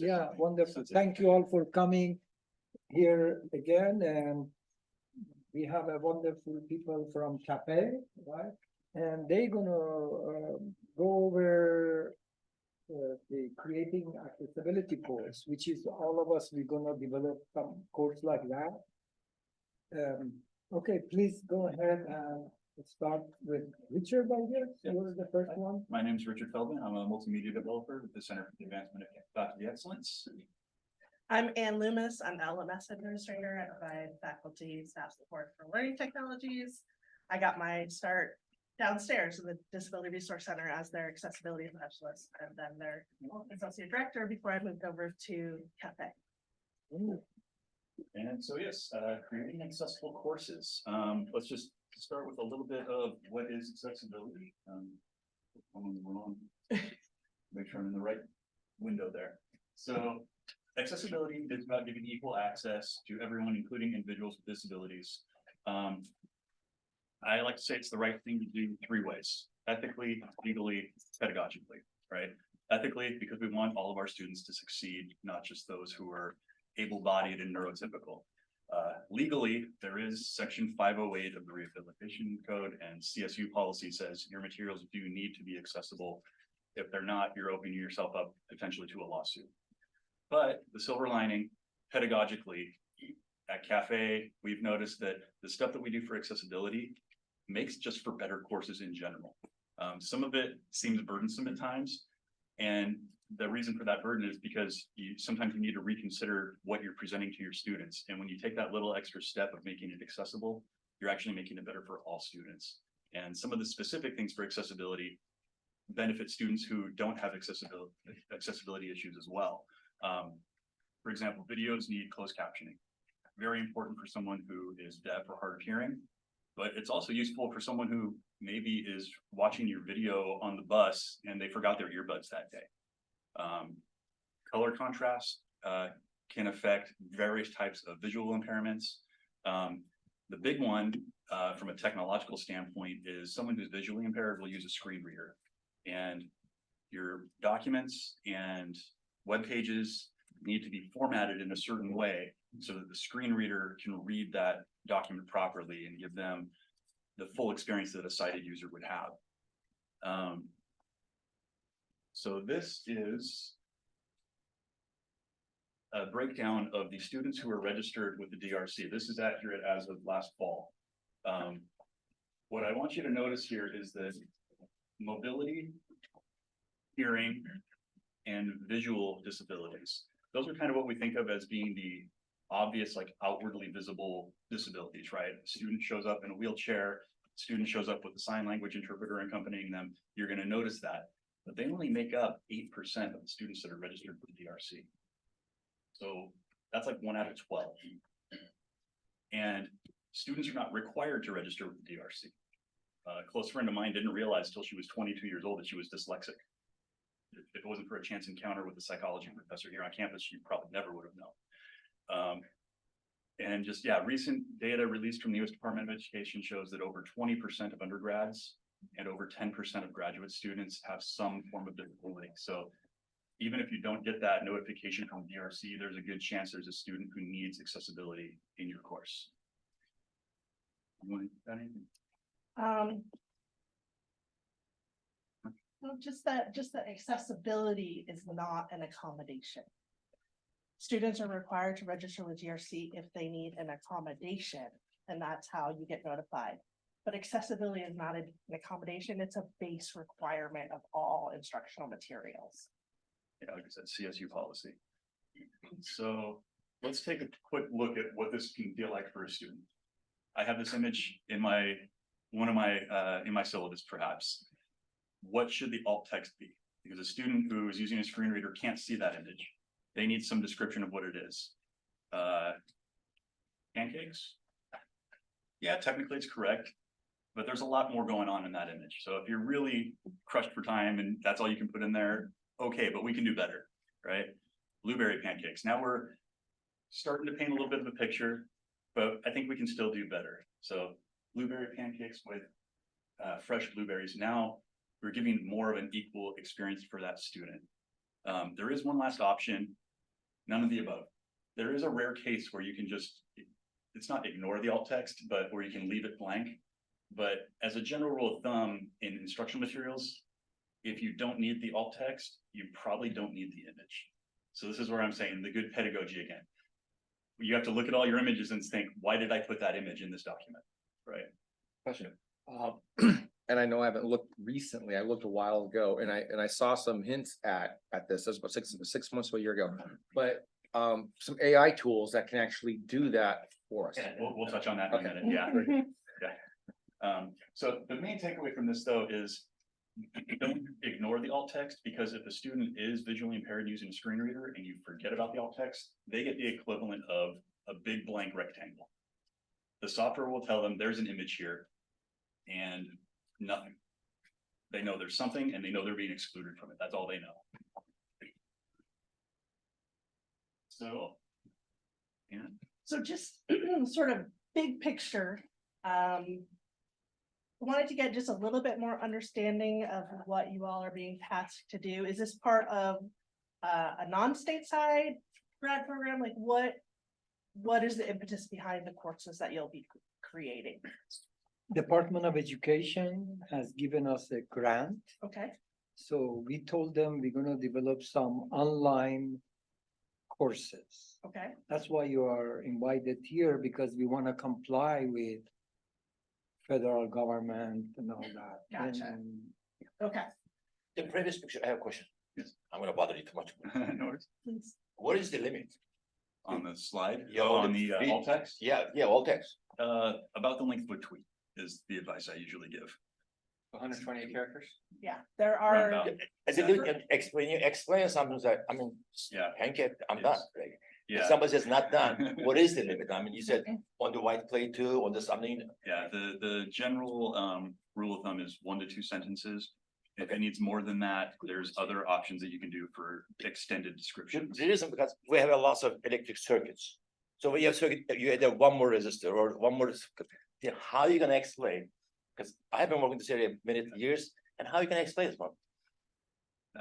Yeah, wonderful. Thank you all for coming here again. And we have a wonderful people from Cafe, right? And they're gonna go over the creating accessibility course, which is all of us, we're gonna develop some course like that. Okay, please go ahead and start with Richard, I guess. What is the first one? My name is Richard Feldman. I'm a multimedia developer with the Center for the Advancement of Faculty Excellence. I'm Ann Loomis. I'm the LMS administrator. I provide faculty staff support for learning technologies. I got my start downstairs in the Disability Resource Center as their accessibility specialist and then their associate director before I moved over to Cafe. And so, yes, creating accessible courses. Let's just start with a little bit of what is accessibility. I'm on the wrong, make sure I'm in the right window there. So accessibility is about giving equal access to everyone, including individuals with disabilities. I like to say it's the right thing to do three ways: ethically, legally, pedagogically, right? Ethically, because we want all of our students to succeed, not just those who are able-bodied and neurotypical. Legally, there is section 508 of the Rehabilitation Code, and CSU policy says your materials do need to be accessible. If they're not, you're opening yourself up potentially to a lawsuit. But the silver lining, pedagogically, at Cafe, we've noticed that the stuff that we do for accessibility makes just for better courses in general. Some of it seems burdensome at times, and the reason for that burden is because sometimes you need to reconsider what you're presenting to your students. And when you take that little extra step of making it accessible, you're actually making it better for all students. And some of the specific things for accessibility benefit students who don't have accessibility issues as well. For example, videos need closed captioning. Very important for someone who is deaf or hard of hearing, but it's also useful for someone who maybe is watching your video on the bus and they forgot their earbuds that day. Color contrast can affect various types of visual impairments. The big one from a technological standpoint is someone who's visually impaired will use a screen reader, and your documents and web pages need to be formatted in a certain way so that the screen reader can read that document properly and give them the full experience that a sighted user would have. So this is a breakdown of the students who are registered with the DRC. This is accurate as of last fall. What I want you to notice here is that mobility, hearing, and visual disabilities, those are kind of what we think of as being the obvious, like outwardly visible disabilities, right? A student shows up in a wheelchair, student shows up with a sign language interpreter accompanying them, you're going to notice that. But they only make up 8% of the students that are registered for the DRC. So that's like 1 out of 12. And students are not required to register with the DRC. A close friend of mine didn't realize till she was 22 years old that she was dyslexic. If it wasn't for a chance encounter with a psychology professor here on campus, she probably never would have known. And just, yeah, recent data released from the US Department of Education shows that over 20% of undergrads and over 10% of graduate students have some form of difficulty. So even if you don't get that notification from DRC, there's a good chance there's a student who needs accessibility in your course. You want to add anything? Well, just that accessibility is not an accommodation. Students are required to register with DRC if they need an accommodation, and that's how you get notified. But accessibility is not an accommodation, it's a base requirement of all instructional materials. Yeah, like I said, CSU policy. So let's take a quick look at what this can feel like for a student. I have this image in my syllabus, perhaps. What should the alt text be? Because a student who is using a screen reader can't see that image. They need some description of what it is. Pancakes? Yeah, technically it's correct, but there's a lot more going on in that image. So if you're really crushed for time and that's all you can put in there, okay, but we can do better, right? Blueberry pancakes. Now we're starting to paint a little bit of a picture, but I think we can still do better. So blueberry pancakes with fresh blueberries. Now we're giving more of an equal experience for that student. There is one last option. None of the above. There is a rare case where you can just, it's not ignore the alt text, but where you can leave it blank. But as a general rule of thumb in instructional materials, if you don't need the alt text, you probably don't need the image. So this is where I'm saying the good pedagogy again. You have to look at all your images and think, why did I put that image in this document? Right? Question. And I know I haven't looked recently, I looked a while ago, and I saw some hints at this, about 6 months to a year ago. But some AI tools that can actually do that for us. We'll touch on that in a minute, yeah. So the main takeaway from this though is don't ignore the alt text, because if a student is visually impaired using a screen reader and you forget about the alt text, they get the equivalent of a big blank rectangle. The software will tell them there's an image here and nothing. They know there's something and they know they're being excluded from it. That's all they know. So, yeah. So just sort of big picture, wanted to get just a little bit more understanding of what you all are being tasked to do. Is this part of a non-stateside grad program? Like what is the impetus behind the courses that you'll be creating? Department of Education has given us a grant. Okay, So we told them we're gonna develop some online courses. okay, That's why you are invited here, because we wanna comply with federal government and all that. Gotcha. And okay, The previous picture, I have a question. Yes. I'm gonna bother you too much. No worries. please. What is the limit? On the slide, Yeah, on the alt text, Yeah, all text. about the length of a tweet is the advice I usually give. 128 characters? Yeah, there Round are, about. When you explain something that, I mean, Yeah. pancake, I'm Yes. done. Like, if Yeah, somebody says not done, what is the limit? I mean, you said on the white plate too, or the something. yeah, the general rule of thumb is 1 to 2 sentences. If Okay. it needs more than that, there's other options that you can do for extended descriptions. The reason, because we have a lot of electric circuits. So when you have circuit, you either one more resistor or one more. Yeah, how are you gonna explain? Because I've been working this area many years, and how are you gonna explain this one?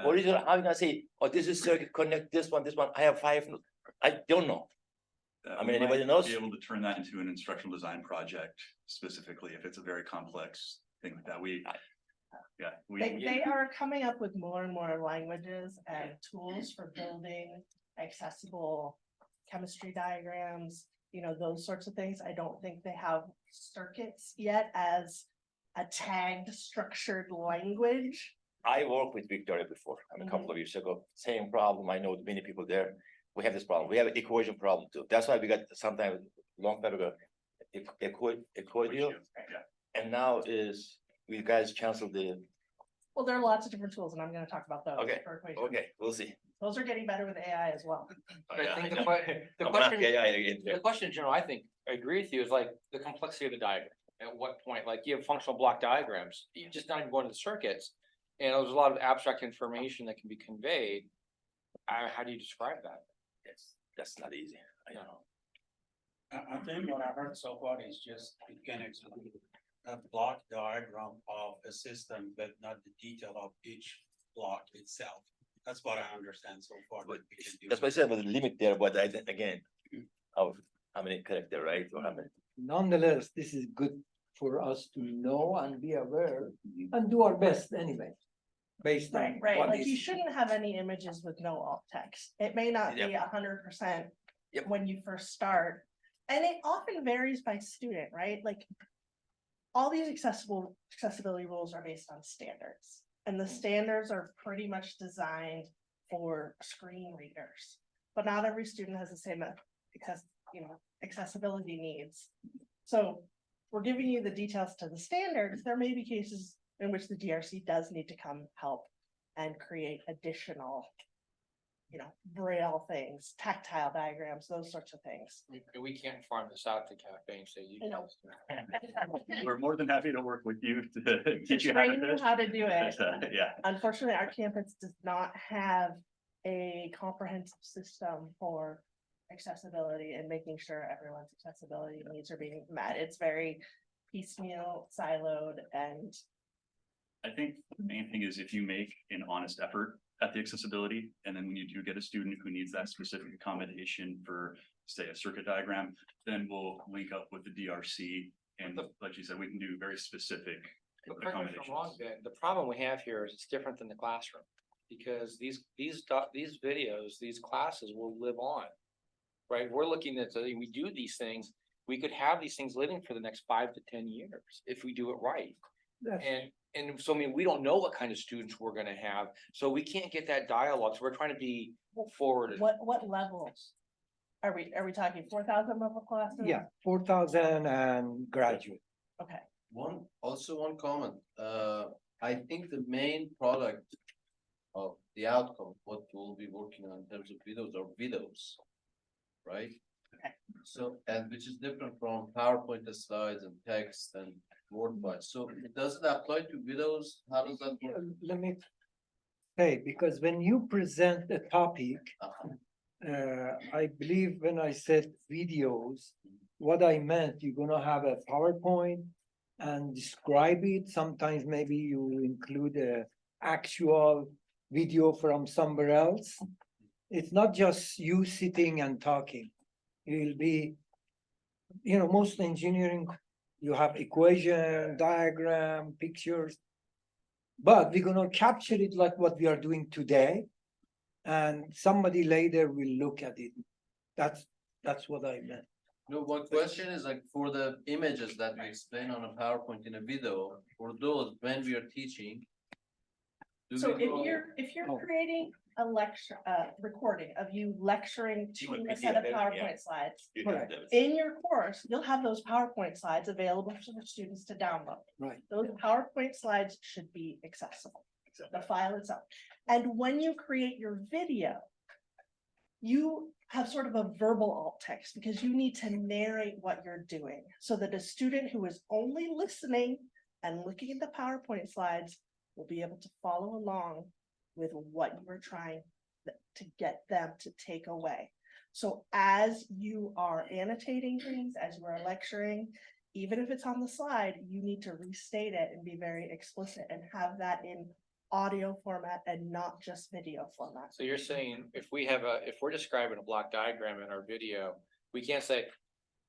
What is it, how are you gonna say, oh, this is circuit, connect this one, I have 5, I don't know. I mean, We anybody might knows? Be able to turn that into an instructional design project specifically if it's a very complex thing like that. they are coming up with more and more languages and tools for building accessible chemistry diagrams, you know, those sorts of things. I don't think they have circuits yet as a tagged structured language. I worked with Victoria before, I mean, a couple of years ago, same problem, I know many people there, we have this problem, we have an equation problem too, that's why we got sometime, long time ago. Equation, Yeah, and now is, you guys canceled the, Well, there are lots of different tools and I'm gonna talk about those. Okay, for equations. okay, we'll see. Those are getting better with AI as well. I think the know. the I'm not question, AI again. the question, General, I think, I agree with you, is like the complexity of the diagram. At what point, like you have functional block diagrams, you just not even go into the circuits. And there's a lot of abstract information that can be conveyed. How do you describe that? That's not easy, I know. I think what I heard so far is just you can explain a block diagram of a system, but not the detail of each block itself. That's what I understand so far. But that we can do. that's why I said with the limit there, but I think again, of how many character, right, or how many? nonetheless, this is good for us to know and be aware and do our best anyway. Based on. Right, what like is- you shouldn't have any images with no alt text. It may not be Yep. 100% Yep. when you first start. And it often varies by student, right? Like all these accessibility rules are based on standards. And the standards are pretty much designed for screen readers. But not every student has the same, because, you know, accessibility needs. So we're giving you the details to the standards. There may be cases in which the DRC does need to come help and create additional, you know, braille things, tactile diagrams, those sorts of things. We can't farm this out to cafe and say you. I know. we're more than happy to work with you to To teach you how to train you fish. how to do it. But, yeah, Unfortunately, our campus does not have a comprehensive system for accessibility and making sure everyone's accessibility needs are being met. It's very piecemeal, siloed, and I think the main thing is if you make an honest effort at the accessibility. And then when you do get a student who needs that specific accommodation for, say, a circuit diagram, then we'll link up with the DRC. And like you said, we can do very specific But correct me if I'm wrong, accommodations. Ben, the problem we have here is it's different than the classroom. Because these videos, these classes will live on. Right, we're looking at, we do these things, we could have these things living for the next 5 to 10 years if we do it right. That's- And so, I mean, we don't know what kind of students we're gonna have, so we can't get that dialogue, so we're trying to be forward. What levels? Are we talking 4,000 level classes? Yeah, 4,000 and graduate. Okay, One comment, I think the main product of the outcome, what we'll be working on in terms of videos are videos. Right? Okay. So, and which is different from PowerPoint slides and text and Word files, so does it apply to videos? How does that work? Let me say, because when you present a topic, I believe when I said videos, what I meant, you're gonna have a PowerPoint and describe it. Sometimes maybe you include a actual video from somewhere else. It's not just you sitting and talking. It'll be, most engineering, you have equation, diagram, pictures. But we're gonna capture it like what we are doing today. And somebody later will look at it. That's what I meant. No, my question is like for the images that we explain on a PowerPoint in a video, for those, when we are teaching. do so we go- if you're Oh. creating a lecture, recording of you lecturing to would a set of PDF, yeah. PowerPoint slides. You Correct. have those. In your course, you'll have those PowerPoint slides available for the students to download. Right. Those PowerPoint slides should be accessible, the file itself. And when you create your video, you have sort of a verbal alt text because you need to narrate what you're doing so that a student who is only listening and looking at the PowerPoint slides will be able to follow along with what you are trying to get them to take away. So as you are annotating things, as you are lecturing, even if it's on the slide, you need to restate it and be very explicit and have that in audio format and not just video format. So you're saying if we're describing a block diagram in our video, we can't say,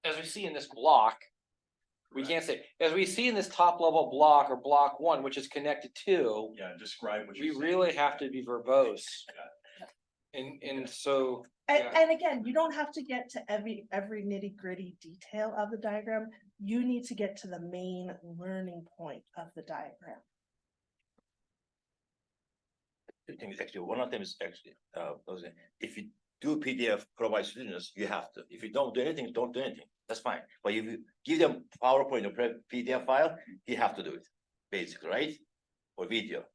as we see in this block. We can't say, as we see in this top level block or block 1, which is connected to, Yeah, describe what we you're saying. really have to be verbose. And so, And, Yeah. and again, you don't have to get to every nitty gritty detail of the diagram. You need to get to the main learning point of the diagram. Two things, actually, one of them is actually, if you do PDF provide students, you have to, if you don't do anything, don't do anything, that's fine. But if you give them PowerPoint or PDF file, you have to do it, basically, right? Or video.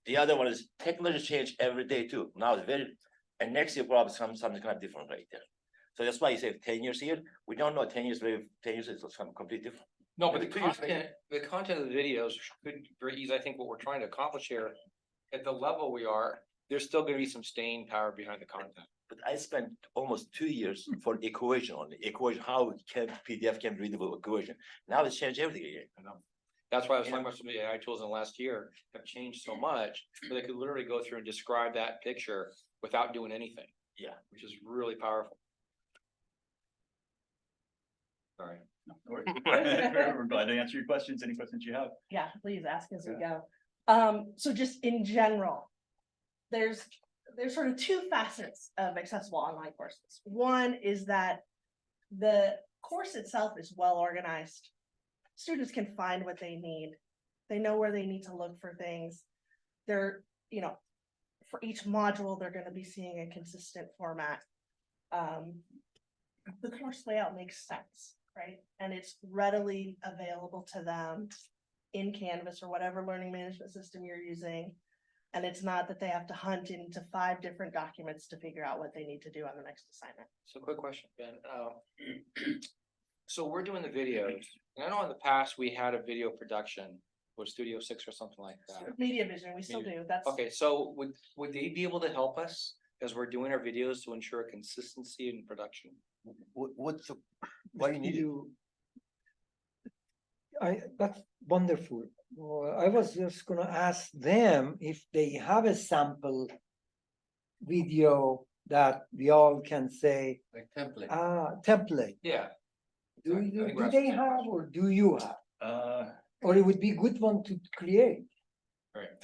The other one is technology change every day too, now it's very, and next year probably something's gonna be different right there. So that's why you say 10 years here, we don't know 10 years, 10 years is something completely different. no, but the Every 2 years, content of the videos could very easy, I think what we're trying to accomplish here. At the level we are, there's still gonna be some staying power behind the content. But I spent almost 2 years for equation only, equation, how can PDF can readable equation. Now it's changed everything again. I know. That's why I was talking about some of the AI tools in the last year have changed so much, where they could literally go through and describe that picture without doing anything. Yeah. Which is really powerful. Sorry. We're glad to answer your questions, any questions you have. Yeah, please ask as we go. So just in general, there's sort of 2 facets of accessible online courses. One is that the course itself is well organized. Students can find what they need. They know where they need to look for things. They're, for each module, they're going to be seeing a consistent format. The course layout makes sense, right? And it's readily available to them in Canvas or whatever learning management system you're using. And it's not that they have to hunt into 5 different documents to figure out what they need to do on the next assignment. So quick question, Ben. So we're doing the videos, and I know in the past we had a video production with Studio 6 or something like that. Media vision, we still do. That's Okay, so would they be able to help us as we're doing our videos to ensure consistency in production? Why you need it? That's wonderful. Well, I was just gonna ask them if they have a sample video that we all can say, Like template. template. Yeah. Do Exactly. I you, think do we're they asking the have question. or do you have? Uh, Or it would be good one to create.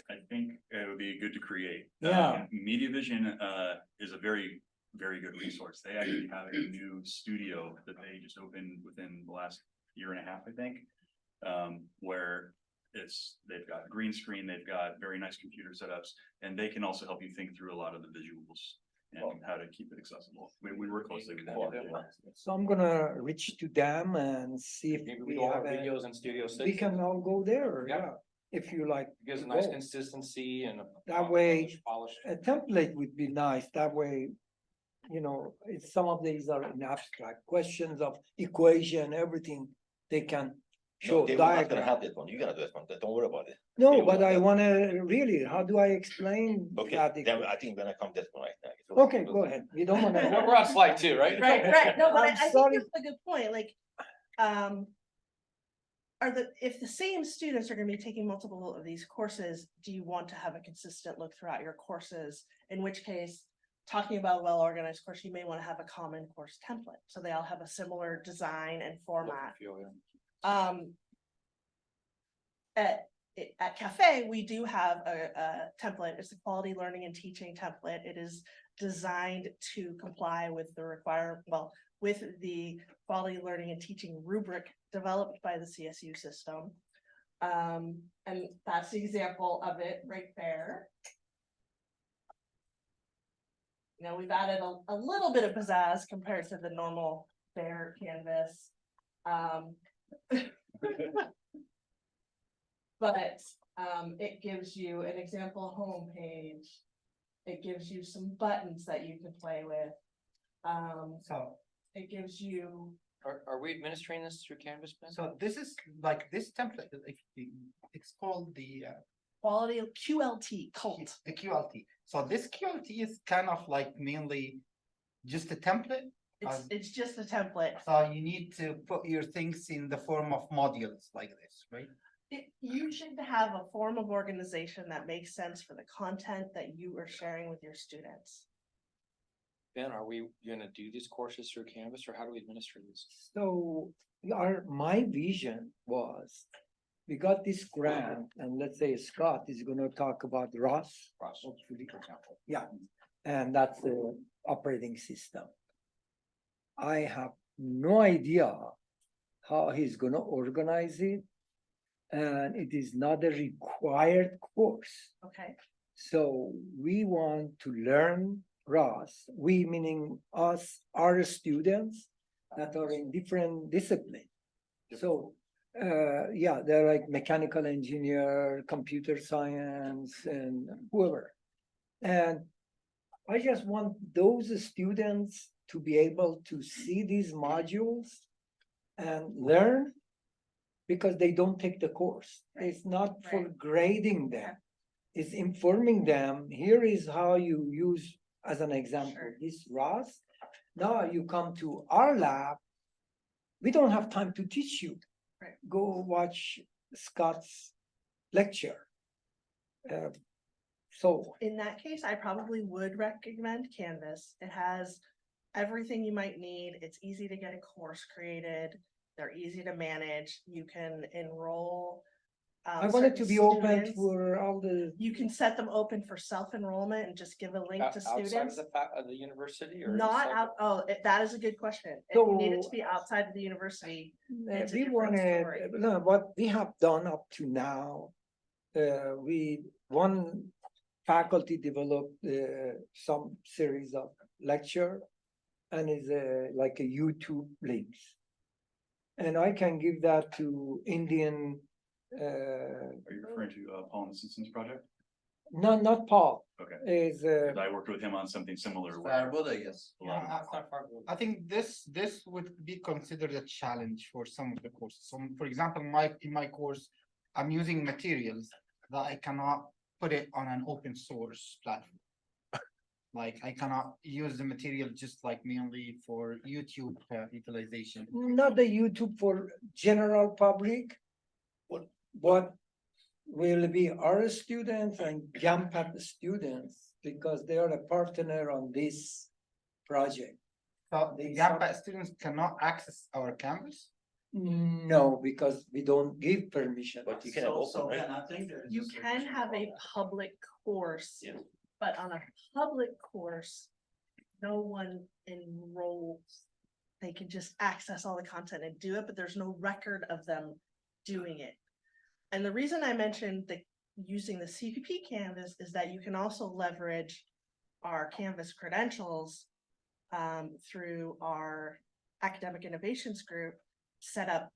I think it would be good to create. Yeah. Media Vision, is a very, very good resource. They actually have a new studio that they just opened within the last year and a half, I think. Where they've got green screen, they've got very nice computer setups, and they can also help you think through a lot of the visuals and how to keep it accessible. We work closely with them. So I'm gonna reach to them and see if Maybe we we do all have our a, videos in Studio Six. we can all go there, Yeah. yeah, if you like. Gives a to nice go. consistency and. That way, Polish. a template would be nice, that way, it's, some of these are in abstract questions of equation, everything, they can No, show they were not gonna diagram. have that one. You're gonna do that one. Don't worry about it. No, they but will I have- wanna, really, how do I explain Okay, that? then I think when I come that one right now. Okay, go ahead, we don't wanna. We're on slide 2, right? Right, no, but I I'm think sorry. that's a good point, like, if the same students are gonna be taking multiple of these courses, do you want to have a consistent look throughout your courses? In which case, talking about a well-organized course, you may wanna have a common course template, so they all have a similar design and format. At Cafe, we do have a template. It's a quality learning and teaching template. It is designed to comply with the with the quality learning and teaching rubric developed by the CSU system. And that's the example of it right there. Now we've added a little bit of pizzazz compared to the normal bare canvas. But it gives you an example homepage. It gives you some buttons that you can play with. So, It gives you, Are we administering this through Canvas, Ben? so this is like this template, it's called the quality of QLT, cult. the QLT. So this QLT is kind of like mainly just a template. It's just a template. So you need to put your things in the form of modules like this, right? You should have a form of organization that makes sense for the content that you are sharing with your students. Ben, are we gonna do these courses through Canvas or how do we administer these? So my vision was, we got this grant and let's say Scott is gonna talk about ROS. Ross, Hopefully. for example. Yeah, and that's the operating system. I have no idea how he's gonna organize it. And it is not a required course. Okay, So we want to learn ROS, we meaning us, our students that are in different disciplines. So, yeah, they're like mechanical engineer, computer science, and whoever. And I just want those students to be able to see these modules and learn, because they don't take the course. It's not for grading them. It's informing them, here is how you use, as an example, Sure. this ROS. Now you come to our lab, we don't have time to teach you. Right. Go watch Scott's lecture. So, in that case, I probably would recommend Canvas. It has everything you might need. It's easy to get a course created. They're easy to manage. You can enroll. I want it to be open students. for all the, You can set them open for self-enrollment and just give a link to Outside of students. of the university or? Not inside? out, that is a good question. If you need it to So- be outside of the university, It's a we different wanted, story. no, what we have done up to now. One faculty developed some series of lecture. And is like a YouTube links. And I can give that to Indian, Are you referring to Paul and Assistance Project? not Paul, Okay, is, 'cause I worked with him on something similar. where Starwood, I guess. a lot of- I think this would be considered a challenge for some of the courses. So for example, in my course, I'm using materials that I cannot put it on an open source platform. Like I cannot use the material just like mainly for YouTube utilization. not the YouTube for general public. What will be our students and GAMPAT students because they are a partner on this project. So They the sub- GAPA students cannot access our campus? No, because we don't give permission. But you can have open, right? I think there is. You can have a public course, Yeah. but on a public course, no one enrolls. They can just access all the content and do it, but there's no record of them doing it. And the reason I mentioned using the CPP Canvas is that you can also leverage our Canvas credentials through our academic innovations group, set up,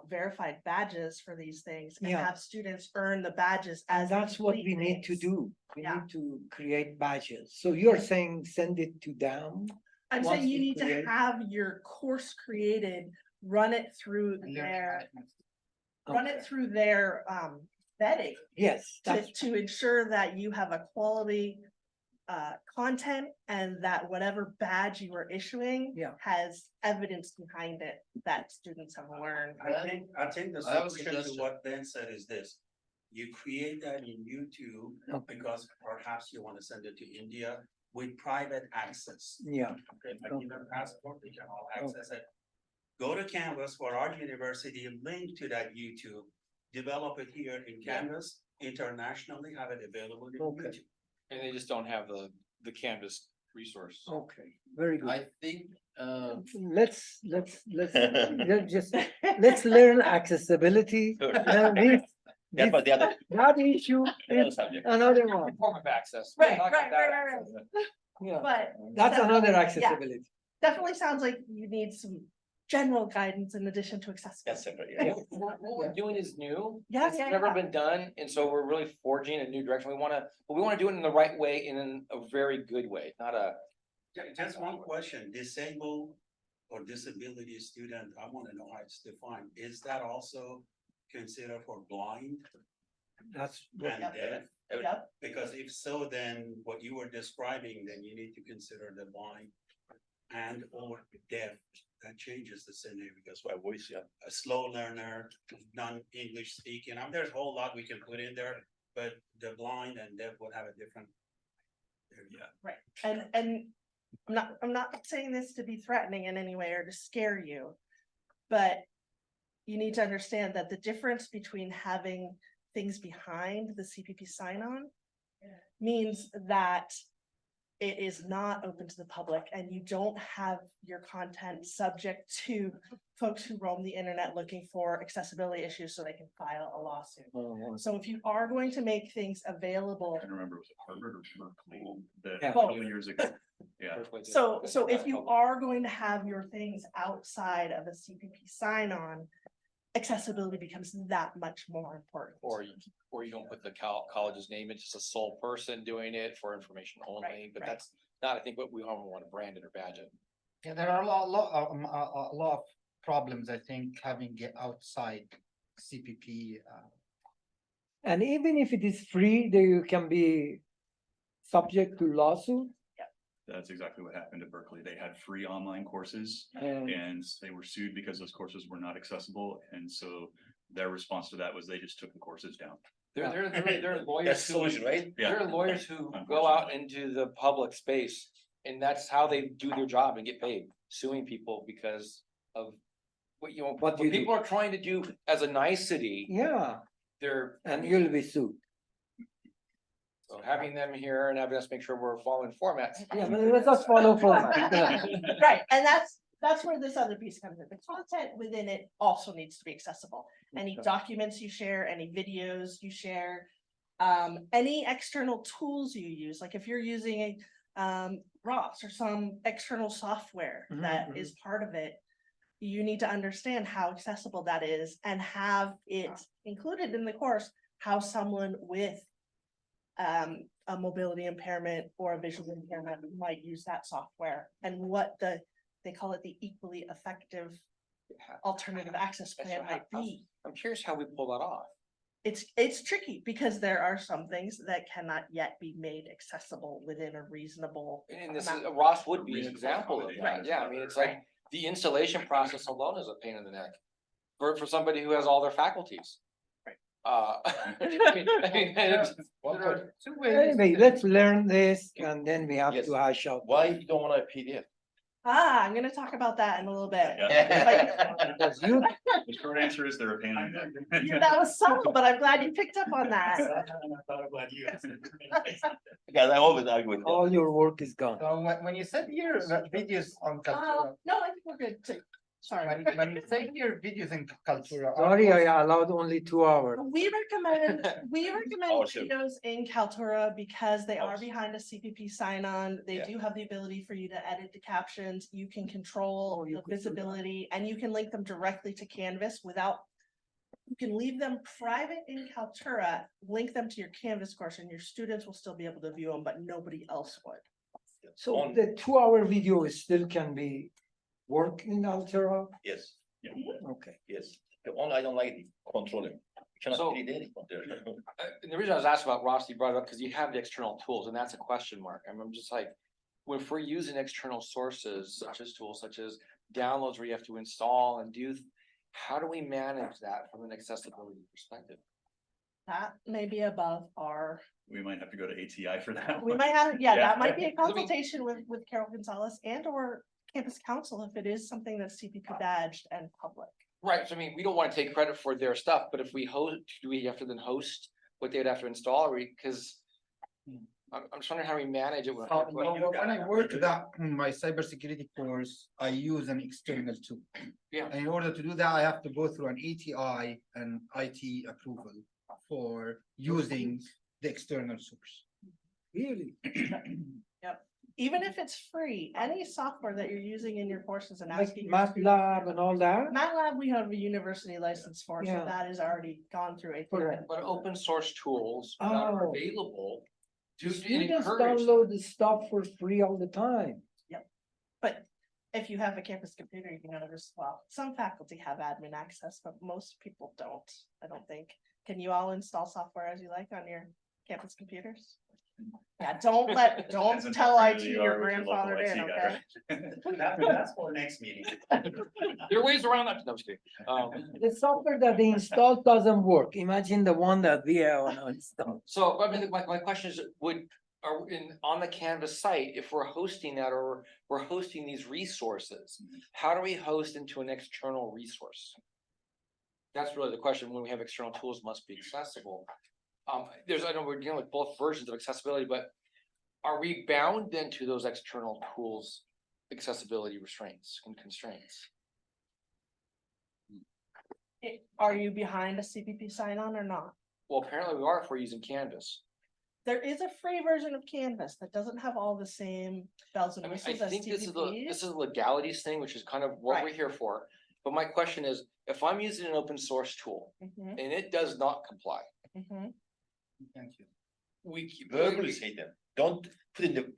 verified badges for these things and Yeah. have students earn the badges as. And they that's what we complete need to things. do. We Yeah. need to create badges. So you're saying send it to them? I'm once saying you we need to create- have your course created, run it through And learning their, management. run it Okay. through their vetting Yes, to, that's, to ensure that you have a quality content and that whatever badge you are issuing Yeah. has evidence behind it that students have learned. I think the I have a solution to suggestion. what Ben said is this. You create that in YouTube Okay. because perhaps you want to send it to India with private access. yeah, Okay, like in the passport, we can all access it. Go to Canvas for our university, link to that YouTube, develop it here in Canvas, internationally, have it available in Okay. YouTube. And they just don't have the Canvas resource. okay, very good. I think, Let's let's learn accessibility. Sure. And Yeah, but the other, that issue another is subject. another one, Form of access. Right, Talk right, about that. right, right. yeah, But that's another yeah. accessibility. definitely sounds like you need some general guidance in addition to accessibility. That's separate, yeah. What we're doing is new. Yeah, It's yeah, never yeah. been done, and so we're really forging a new direction. But we wanna do it in the right way and in a very good way, not a. Just one question, disabled or disability student, I want to know how it's defined. Is that also considered for blind That's, and Yep. deaf? Yep, Because if so, then what you were describing, then you need to consider the blind and or deaf. That changes the scenario because That's why voice, yeah. a slow learner, non-English speaking, there's a whole lot we can put in there, but the blind and deaf would have a different. Yeah. right. And I'm not saying this to be threatening in any way or to scare you. But you need to understand that the difference between having things behind the CPP sign-on means that it is not open to the public and you don't have your content subject to folks who roam the internet looking for accessibility issues so they can file a lawsuit. So if you are going to make things available, I don't remember, was it Harvard or Berkeley? The Yeah. couple of years ago, yeah. so if you are going to have your things outside of a CPP sign-on, accessibility becomes that much more important. Or you don't put the college's name, it's just a sole person doing it for information only, Right, but right. that's not, I think, what we all want to brand it or badge it. Yeah, there are a lot of problems, I think, having it outside CPP. and even if it is free, then you can be subject to lawsuit. That's exactly what happened at Berkeley. They had free online courses And and they were sued because those courses were not accessible. And so their response to that was they just took the courses down. There are That's lawyers the who, solution, right? there are lawyers who go out into the public space, and that's how they do their job and get paid, suing people because of what, What what you do. people are trying to do as a nicety, yeah, they're. and you'll be sued. So having them here and having us make sure we're following formats. Yeah, but let us follow format. Yeah. Right, and that's where this other piece comes in. The content within it also needs to be accessible. Any Okay. documents you share, any videos you share, any external tools you use, like if you're using ROS or some external software Mhm, that is part of it, you need to understand how accessible that is and have it included in the course, how someone with a mobility impairment or a visual impairment might use that software and what they call it the equally effective alternative access plan might be. I'm curious how we pull that off. It's tricky because there are some things that cannot yet be made accessible within a reasonable And this is, amount. Ross would be an Reasonable example of accommodation. that. Yeah, I mean, it's like the installation process alone is a pain in the neck. For somebody who has all their faculties. Right. There are two ways. Anyway, let's learn this and then we have Yes. to hash out. Why you don't want a PDF? I'm gonna talk about that in a little bit. Because you, The short answer is they're a pain in the neck. That was subtle, but I'm glad you picked up on that. Guys, I always argue with you. all your work is gone. So when you said here that videos on Kaltura, No, I think we're good too. Sorry. when you say here videos in Kaltura. Sorry, I allowed only 2 hours. We recommend Oh, sure. videos in Kaltura because they are Oh. behind a CPP sign-on. They Yeah. do have the ability for you to edit the captions. You can control you the could do that. visibility and you can link them directly to Canvas without. You can leave them private in Kaltura, link them to your Canvas course and your students will still be able to view them, but nobody else would. So On- the 2 hour video is still can be work in Altera? Yes, Okay. yes. The only I don't like the controlling. You cannot So- read anything there. And the reason I was asking about Ross, you brought it up because you have the external tools and that's a question mark. I'm just like, if we're using external sources such as tools, such as downloads where you have to install and do, how do we manage that from an accessibility perspective? That may be above our, We might have to go to ATI for that. we one. might have, Yeah. that might be a consultation with Carol Gonzalez and or campus council if it is something that's CPP badged and public. Right, so I mean, we don't want to take credit for their stuff, but if we host, do we have to then host what they'd have to install, or because I'm just wondering how we manage it. When When I work that in my cybersecurity course, I use an external tool. Yeah. And in order to do that, I have to go through an ATI and IT approval for using the external source. Really? Even if it's free, any software that you're using in your courses and Like asking. your students- MATLAB and all that? MATLAB, we have a university license for, so Yeah. that is already gone through. ATI. Correct. But open source tools that are Oh. available to Students encourage. download the stuff for free all the time. But if you have a campus computer, you can notice, well, some faculty have admin access, but most people don't, I don't think. Can you all install software as you like on your campus computers? Yeah, don't Depends don't on tell how IT familiar you your are with your local grandfather IT in, guy, okay? That's for next meeting. There are ways around that. No, I'm just kidding. The software that they installed doesn't work. Imagine the one that we have installed. So, I mean, my question is, are on the Canvas site, if we're hosting that or we're hosting these resources, how do we host into an external resource? That's really the question. When we have external tools must be accessible. I know we're dealing with both versions of accessibility, but are we bound then to those external tools, accessibility restraints and constraints? Are you behind a CPP sign-on or not? Well, apparently we are if we're using Canvas. There is a free version of Canvas that doesn't have all the same bells and I mean, I whistles as think this is CPPs. a legalities thing, which is kind of what we're Right. here for. But my question is, if I'm using an open source tool Mhm, and it does not comply, mhm. Thank you. we keep. Verbally say them. Don't put in the.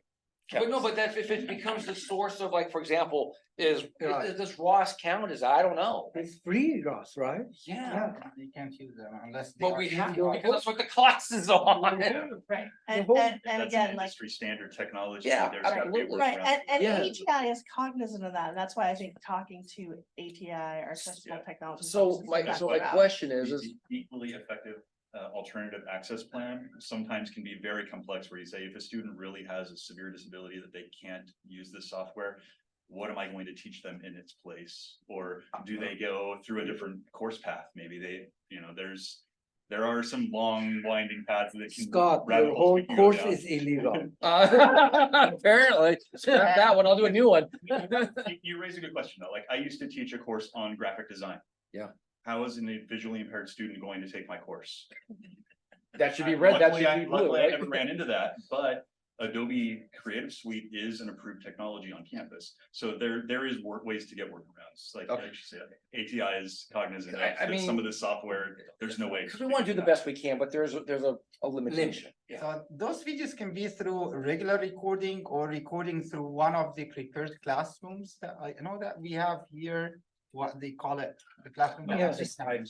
But no, caps. but that if it becomes the source of, like, for example, Right. does Ross count as, I don't know. It's free, Ross, right? Yeah, You can't use them unless. they but are we have to, API. because that's what the class is on. Right, and, whole- and That's an again, like, industry standard technology. Yeah, There's gotta be a absolutely. right, workaround. and Yeah. ATI is cognizant of that, and that's why I think talking to ATI or accessible Yeah. technology. So folks is my, the so best my route. question is, The equally effective alternative access plan sometimes can be very complex, where you say if a student really has a severe disability that they can't use this software, what am I going to teach them in its place? Or do they go through a different course path? Maybe there are some long winding paths that can. Scott, rabbit your holes whole we can go course down. is illegal. apparently, scrap that one, I'll do a new one. You raise a good question though, like I used to teach a course on graphic design. Yeah. How is a visually impaired student going to take my course? That should be red, that Luckily, should be blue, luckily, I right? never ran into that, but Adobe Creative Suite is an approved technology on campus. So there is ways to get workarounds, like Okay. you said, ATI is cognizant of I that some mean- of the software, there's no way. Because we want to do the best we can, but there's a limitation. So those videos can be through regular recording or recording through one of the prepared classrooms that I know that we have here, what they call it, the classroom. Yeah. Yes. Smart,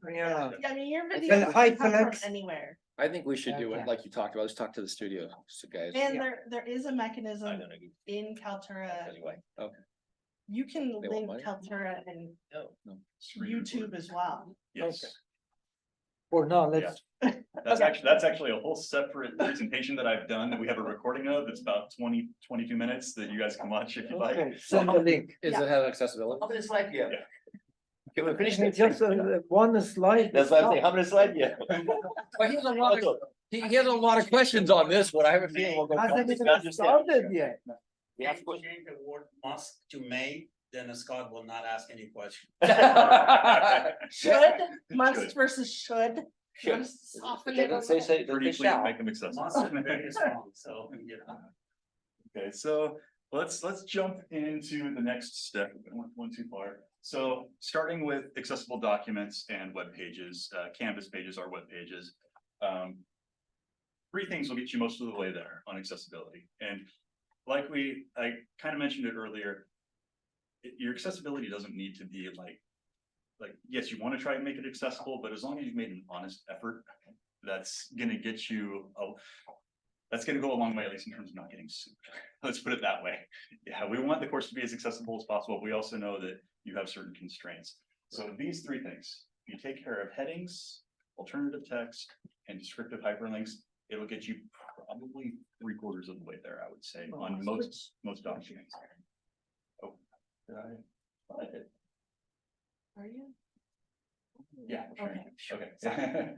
yeah. Yeah, I mean, your Well, video hi, can come from Felix. anywhere, I think we should do it Okay. like you talked about, let's talk to the studio, so guys. and there is a I mechanism don't agree. in Kaltura, Anyway. you can They want link money? Kaltura and Screen YouTube record. as well. Yes. For now, let's, That's actually a whole separate presentation that I've done that we have a recording of. It's about 22 minutes that you guys can watch if you'd like. okay, send the link. Is it have accessibility? How many slides you have? Yeah. Can we finish it? Just one slide. That's why I'm saying, how many slides you have? Well, he has a lot of, he has a lot of questions on this one. I have a feeling we'll go. Hasn't even Understand. started yet. You have If to we change the word must to may, then Scott will not ask any question. Should, must Should. versus should. Should. Must soften it a Say, little. say, Pretty say clear, shall. make them accessible. Must is very strong, so, you know. Okay, so let's jump into the next step. We went too far. So starting with accessible documents and web pages, Canvas pages are web pages. Three things will get you most of the way there on accessibility. And like I kind of mentioned it earlier, your accessibility doesn't need to be like, yes, you want to try and make it accessible, but as long as you've made an honest effort, that's gonna get you, that's gonna go a long way, at least in terms of not getting sued. Let's put it that way. Yeah, we want the course to be as accessible as possible. We also know that you have certain constraints. So these three things, if you take care of headings, alternative text, and descriptive hyperlinks, it'll get you probably 3/4 of the way there, I would say, on most documents. Oh, did I? I did. Are you? Yeah. Okay.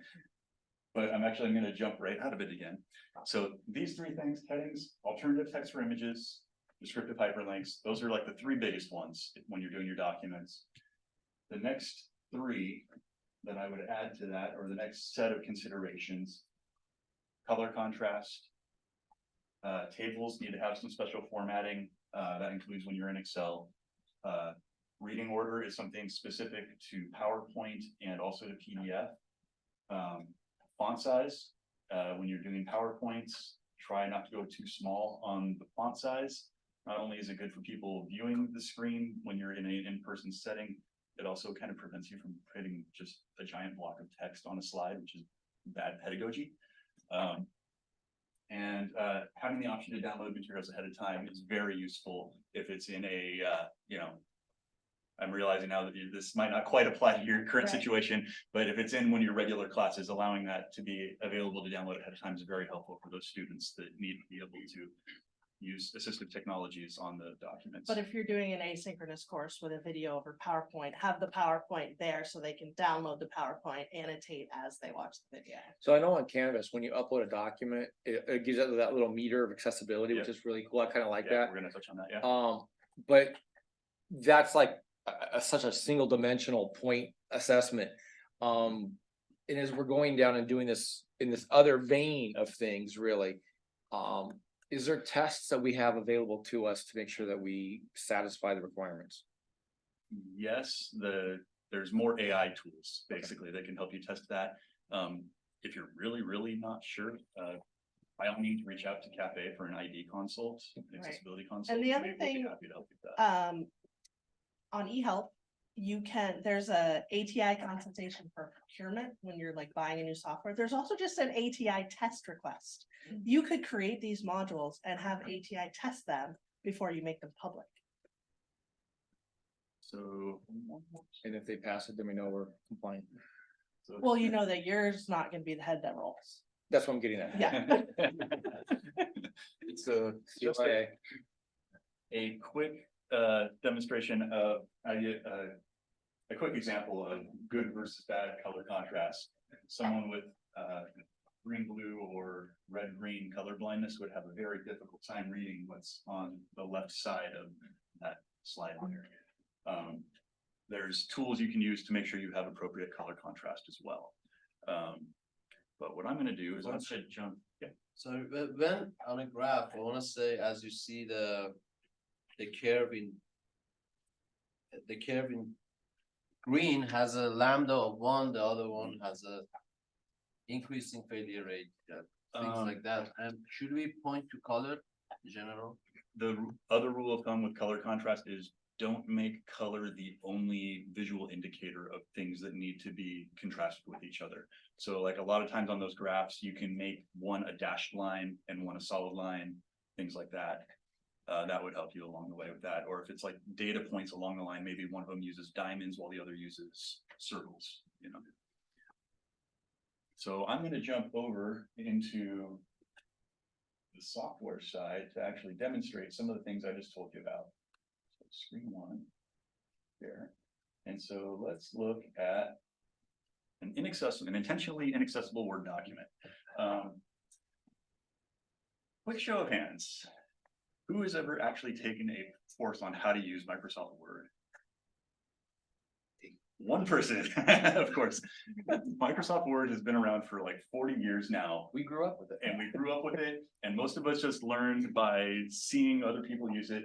But I'm gonna jump right out of it again. So these three things, headings, alternative text for images, descriptive hyperlinks, those are like the three biggest ones when you're doing your documents. The next three that I would add to that, or the next set of considerations, color contrast. Tables need to have some special formatting, that includes when you're in Excel. Reading order is something specific to PowerPoint and also to PDF. Font size, when you're doing PowerPoints, try not to go too small on the font size. Not only is it good for people viewing the screen when you're in an in-person setting, it also kind of prevents you from creating just a giant block of text on a slide, which is bad pedagogy. And having the option to download materials ahead of time is very useful if it's in a, I'm realizing now that this might not quite apply to your current Right. situation, but if it's in one of your regular classes, allowing that to be available to download ahead of time is very helpful for those students that need to be able to use assistive technologies on the documents. But if you're doing an asynchronous course with a video over PowerPoint, have the PowerPoint there so they can download the PowerPoint, annotate as they watch the video. So I know on Canvas, when you upload a document, it gives it that little meter of accessibility, which is really cool. I kind of like Yeah, that. we're gonna touch on that, yeah. But that's like such a single dimensional point assessment. And as we're going down and doing this in this other vein of things, really, is there tests that we have available to us to make sure that we satisfy the requirements? Yes, there's more AI tools, basically, that can help you test that. If you're really not sure, by all means, reach out to Cafe for an ID consult, an Right. accessibility consult. And the other We'd be thing, happy to help you with that. On eHelp, there's a ATI consultation for procurement when you're like buying a new software. There's also just an ATI test request. You could create these modules and have ATI test them before you make them public. So. And if they pass it, then we know we're compliant. so- Well, you know that yours not gonna be the head that rolls. That's what I'm getting at. Yeah. So just a quick demonstration of a quick example of good versus bad color contrast. Someone with green blue or red green color blindness would have a very difficult time reading what's on the left side of that slide there. There's tools you can use to make sure you have appropriate color contrast as well. But what I'm gonna do is I'm gonna jump. Yeah. So when on a graph, I wanna say, as you see the curve in green has a lambda of 1, the other one has a increasing failure rate, things like that. And should we point to color in general? The other rule of thumb with color contrast is don't make color the only visual indicator of things that need to be contrasted with each other. So like a lot of times on those graphs, you can make one a dashed line and one a solid line, things like that. That would help you along the way with that. Or if it's like data points along the line, maybe one of them uses diamonds while the other uses circles, you know. So I'm gonna jump over into the software side to actually demonstrate some of the things I just told you about. So screen one there. And so let's look at an intentionally inaccessible Word document. Quick show of hands. Who has ever actually taken a course on how to use Microsoft Word? One person, of course. Microsoft Word has been around for like 40 years now. We grew up with it. And we grew up with it, and most of us just learned by seeing other people use it.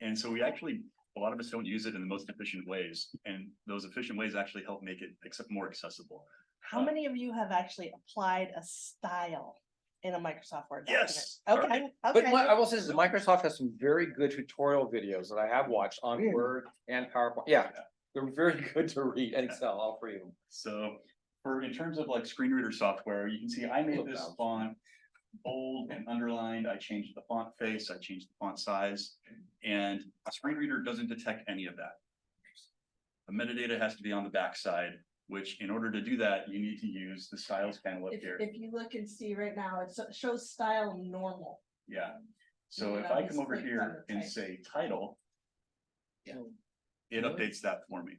And so we actually, a lot of us don't use it in the most efficient ways, and those efficient ways actually help make it more accessible. How many of you have actually applied a style in a Microsoft Word document? Yes. Okay, But okay. I will say this, Microsoft has some very good tutorial videos that I have watched on Really? Word and PowerPoint. Yeah, they're very good to read and Excel, all three of them. So in terms of like screen reader software, you can see I made Look this out. font bold and underlined. I changed the font face, I changed the font size, and a screen reader doesn't detect any of that. The metadata has to be on the back side, which in order to do that, you need to use the styles panel up here. If you look and see right now, it shows style normal. Yeah. So You if know, I just come over click on here the and type. say title, Yeah. it updates that for me.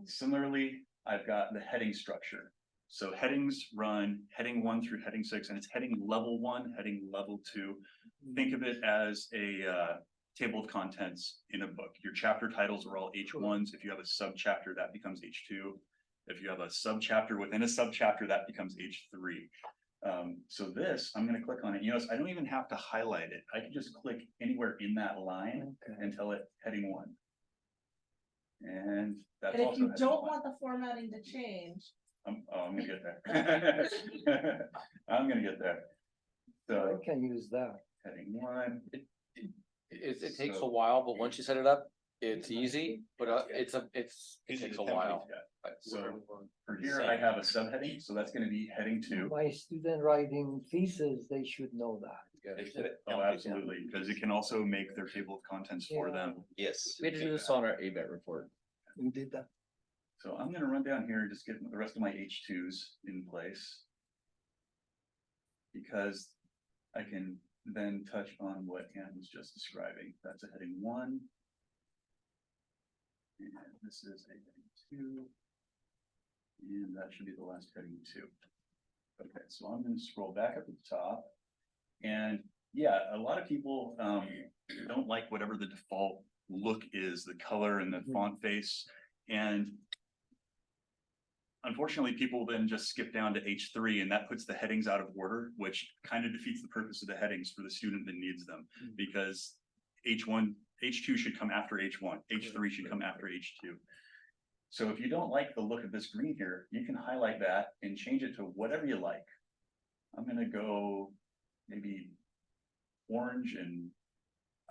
Similarly, I've got the heading structure. So headings run heading 1 through heading 6, and it's heading level 1, heading level 2. Think of it as a table of contents in a book. Your chapter titles are all H1s. If you have a subchapter, that becomes H2. If you have a subchapter within a subchapter, that becomes H3. So this, I'm going to click on it. You notice I don't even have to highlight it. I can just click anywhere in that line and tell it heading 1. And that's And if also you heading don't 1. want the formatting to change, I'm gonna get there. I'm gonna get there. So I can use that. heading 1, It takes a while, but once you set it up, it's easy, but it Easy takes to a while. So for here, I have a subheading, so that's gonna be heading 2. My student writing thesis, they should know that. They should- Oh, absolutely, because it can also make their table of contents for Yeah. them. Yes. We had to do this on our ABET report. We did that. So I'm gonna run down here and just get the rest of my H2s in place. Because I can then touch on what Ann was just describing. That's a heading 1. And this is a heading 2. And that should be the last heading 2. Okay, so I'm gonna scroll back up at the top. And yeah, a lot of people don't like whatever the default look is, the color and the font face. And unfortunately, people then just skip down to H3, and that puts the headings out of order, which kind of defeats the purpose of the headings for the student that needs them. Because H2 should come after H1, H3 should come after H2. So if you don't like the look of this green here, you can highlight that and change it to whatever you like. I'm gonna go maybe orange and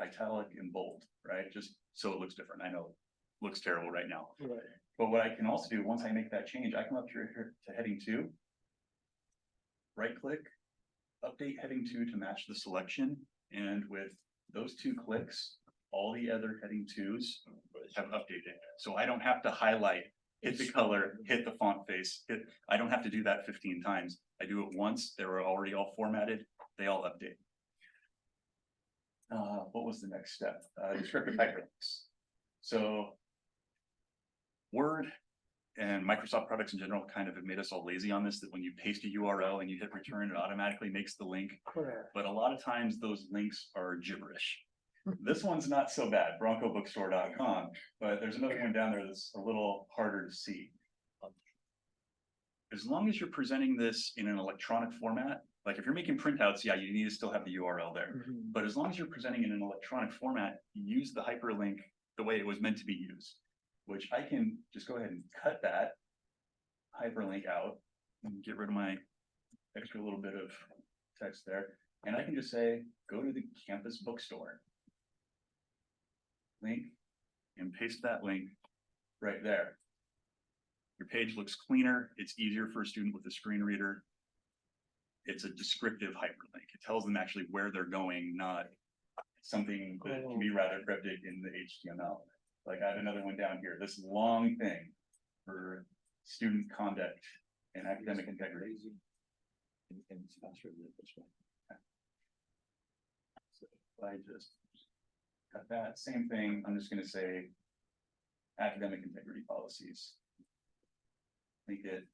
italic and bold, right? Just so it looks different. I know it looks terrible right now. Right. But what I can also do, once I make that change, I come up here to heading 2. Right click, update heading 2 to match the selection. And with those 2 clicks, all the other heading 2s have updated. So I don't have to highlight, hit the color, hit the font face, I don't have to do that 15 times. I do it once, they're already all formatted, they all update. What was the next step? Descriptive hyperlinks. So Word and Microsoft products in general kind of have made us all lazy on this, that when you paste a URL and you hit return, it automatically makes the link. Correct. But a lot of times those links are gibberish. This one's not so bad, broncobookstore.com, but there's another one down there that's a little harder to see. As long as you're presenting this in an electronic format, like if you're making printouts, yeah, you need to still have the URL there. But as long as you're presenting in an electronic format, use the hyperlink the way it was meant to be used, which I can just go ahead and cut that hyperlink out and get rid of my extra little bit of text there. And I can just say, go to the campus bookstore link and paste that link right there. Your page looks cleaner. It's easier for a student with a screen reader. It's a descriptive hyperlink. It tells them actually where they're going, not something that can be rather cryptic in the HTML. Like I have another one down here, this long thing for student conduct and academic integrity. So if I just got that same thing, I'm just gonna say academic integrity policies. Link it.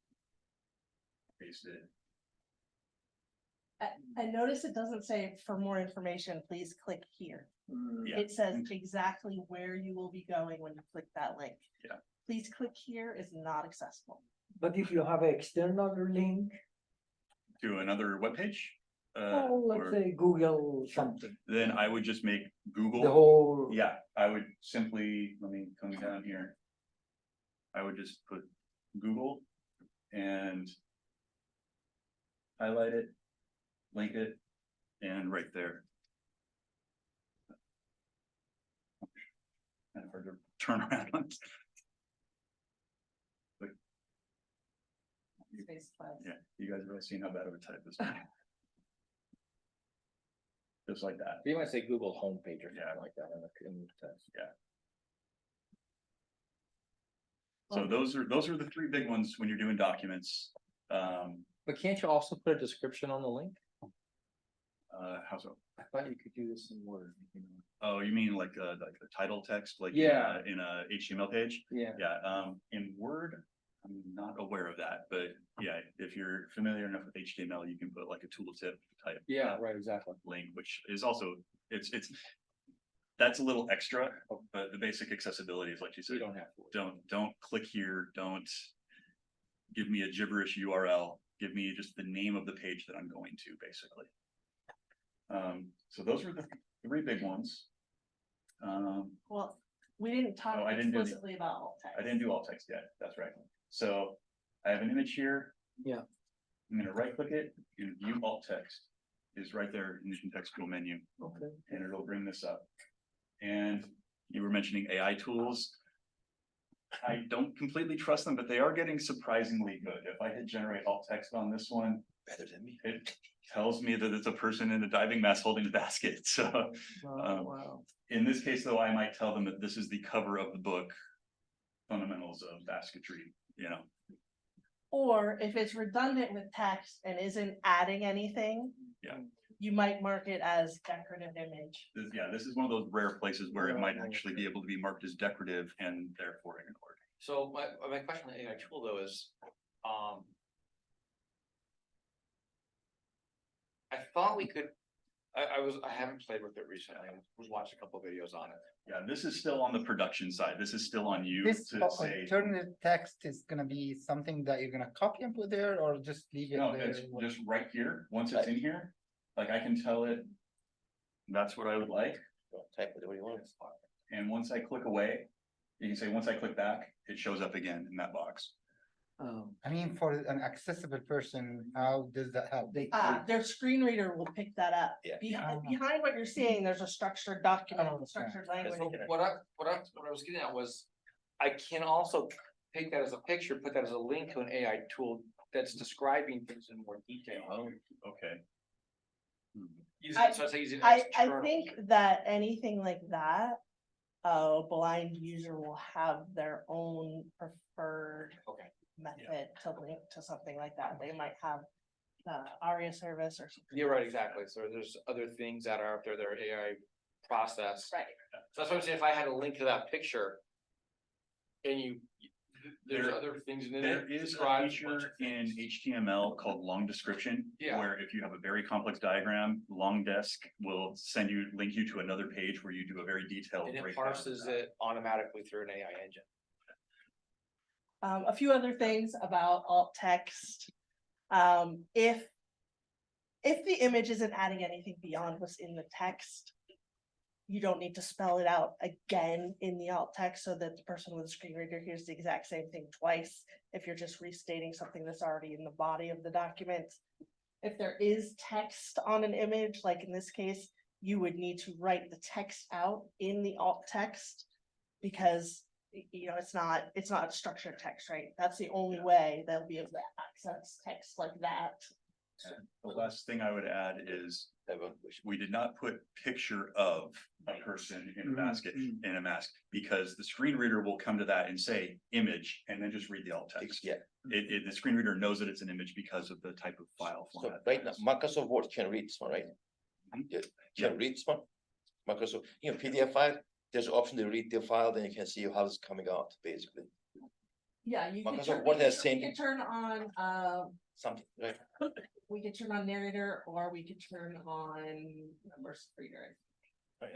Paste it. I notice it doesn't say for more information, please click here. Yeah. It says exactly where you will be going when you click that link. Yeah. Please click here is not accessible. But if you have an external link, To another webpage. oh, let's Or say Google something, then I would just make Google. the whole. Yeah, I would simply, let me come down here. I would just put Google and highlight it, link it, and right there. Kind of hard to turn around. But yeah, you guys have really seen how bad of a type this is. Just like that. You might say Google homepage or Yeah. something like that in the text. So those are the three big ones when you're doing documents. But can't you also put a description on the link? How so? I thought you could do this in Word. Oh, you mean like the title text, like Yeah. in a HTML page? Yeah. Yeah, in Word, I'm not aware of that, but yeah, if you're familiar enough with HTML, you can put like a tooltip type. Yeah, right, exactly. Link, which is also, it's, that's a little extra, but the basic accessibility is like you said, You don't have to. don't click here, don't give me a gibberish URL, give me just the name of the page that I'm going to, basically. So those are the three big ones. Well, we didn't talk Oh, I didn't do the- explicitly about alt text. I didn't do alt text yet, that's right. So I have an image here. Yeah. I'm gonna right click it and view alt text is right there in the contextual menu, Okay. and it'll bring this up. And you were mentioning AI tools. I don't completely trust them, but they are getting surprisingly good. If I hit generate alt text on this one, Better than me. it tells me that it's a person in a diving mask holding a basket. So Wow. in this case, though, I might tell them that this is the cover of the book, Fundamentals of Basketry, you know. Or if it's redundant with text and isn't adding anything. Yeah. You might mark it as decorative image. This is one of those rare places where it might Oh, actually be able to be marked as decorative and therefore ignored. So my question on the AI tool though is, I thought we could, I haven't played with it recently, I was watching a couple of videos on it. Yeah, this is still on the production side. This is still on you This to say. alternative text is gonna be something that you're gonna copy and put there, or just leave it No, there? it's just right here. Once it's in here, like I can tell it that's what I would like. Type whatever you want. And once I click away, you can say, once I click back, it shows up again in that box. I mean, for an accessible person, how does that help? Their screen reader will pick that up. Yeah. Behind what you're seeing, there's a structured document, Oh, okay. structured So language. what I was getting at was, I can also take that as a picture, put that as a link to an AI tool that's describing things in more detail. Okay. So I say use it I external. think that anything like that, a blind user will have their own preferred Okay. method to link to something like that. They might have the ARIA service or something. You're right, exactly. So there's other things that are out there that are AI processed. Right. So that's what I'm saying, if I had a link to that picture. And there's There- other things in there. There is a describes feature bunch of in things. HTML called long description. Yeah. Where if you have a very complex diagram, long desk will link you to another page where you do a very detailed And it breakdown. of parses that. it automatically through an AI engine. A few other things about alt text. If the image isn't adding anything beyond what's in the text, you don't need to spell it out again in the alt text so that the person with a screen reader hears the exact same thing twice. If you're just restating something that's already in the body of the document. If there is text on an image, like in this case, you would need to write the text out in the alt text. Because it's not structured text, right? That's the only way they'll be able to access text like that. And the last thing I would add is We did not put picture of a person in a basket, in a mask, because the screen reader will come to that and say image, and then just read the alt text. Yeah, The screen reader knows that it's an image because of the type of file so format. right now, Microsoft Word can read this one, right? Yeah, can read this one. Microsoft, PDF file, there's an option to read the file, then you can see how it's coming out, basically, Yeah, you can Microsoft turn, Word has same- we can turn on, something, right? we could turn on narrator, or we could turn on immersive reader. But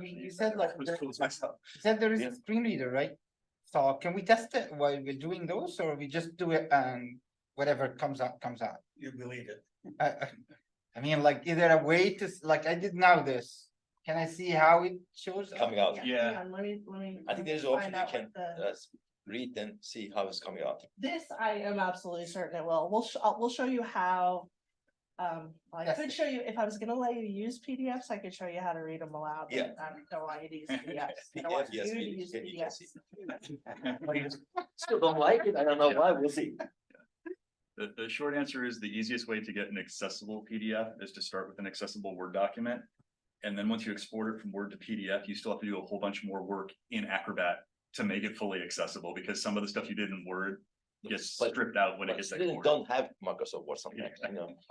You said like, Myself. you said there is Yeah. a screen reader, right? So can we test it while we're doing those, or we just do it and whatever comes out, comes out? You believe it. I mean, like, is there a way to, like, I did now this, can I see how it shows? up? coming out, Yeah. Hang on, let me. I think there's an find option you out can, what the- read and see how it's coming out. This I am absolutely certain it will. We'll show you how. I Yes. could show you, if I was gonna let you use PDFs, I could show you how to read them aloud. but Yeah. I don't want you to use PDFs. I don't want PDF, yes, you to we- use yeah, you can see. PDFs. Still don't like it, I don't know why, we'll see. The short answer is the easiest way to get an accessible PDF is to start with an accessible Word document. And then once you export it from Word to PDF, you still have to do a whole bunch more work in Acrobat to make it fully accessible, because some of the stuff you did in Word gets But- stripped out when it But gets students exported. don't have Microsoft Word sometimes,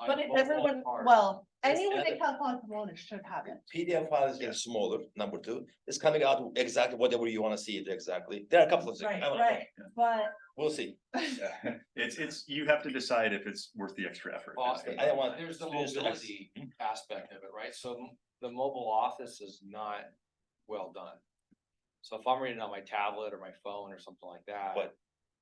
But if everyone, well, It's anyone another- that can upload components should have it. PDF file is getting smaller, number two, it's coming out exactly whatever you wanna see it exactly, there are a couple of things. Right, I wanna- right, but We'll see, Yeah. It's, you have to decide if it's worth the extra effort. Well, That's the- I don't want. There's the students to ex- mobility aspect of it, right? So the mobile office is not well done. So if I'm reading on my tablet or my phone or something like that. What?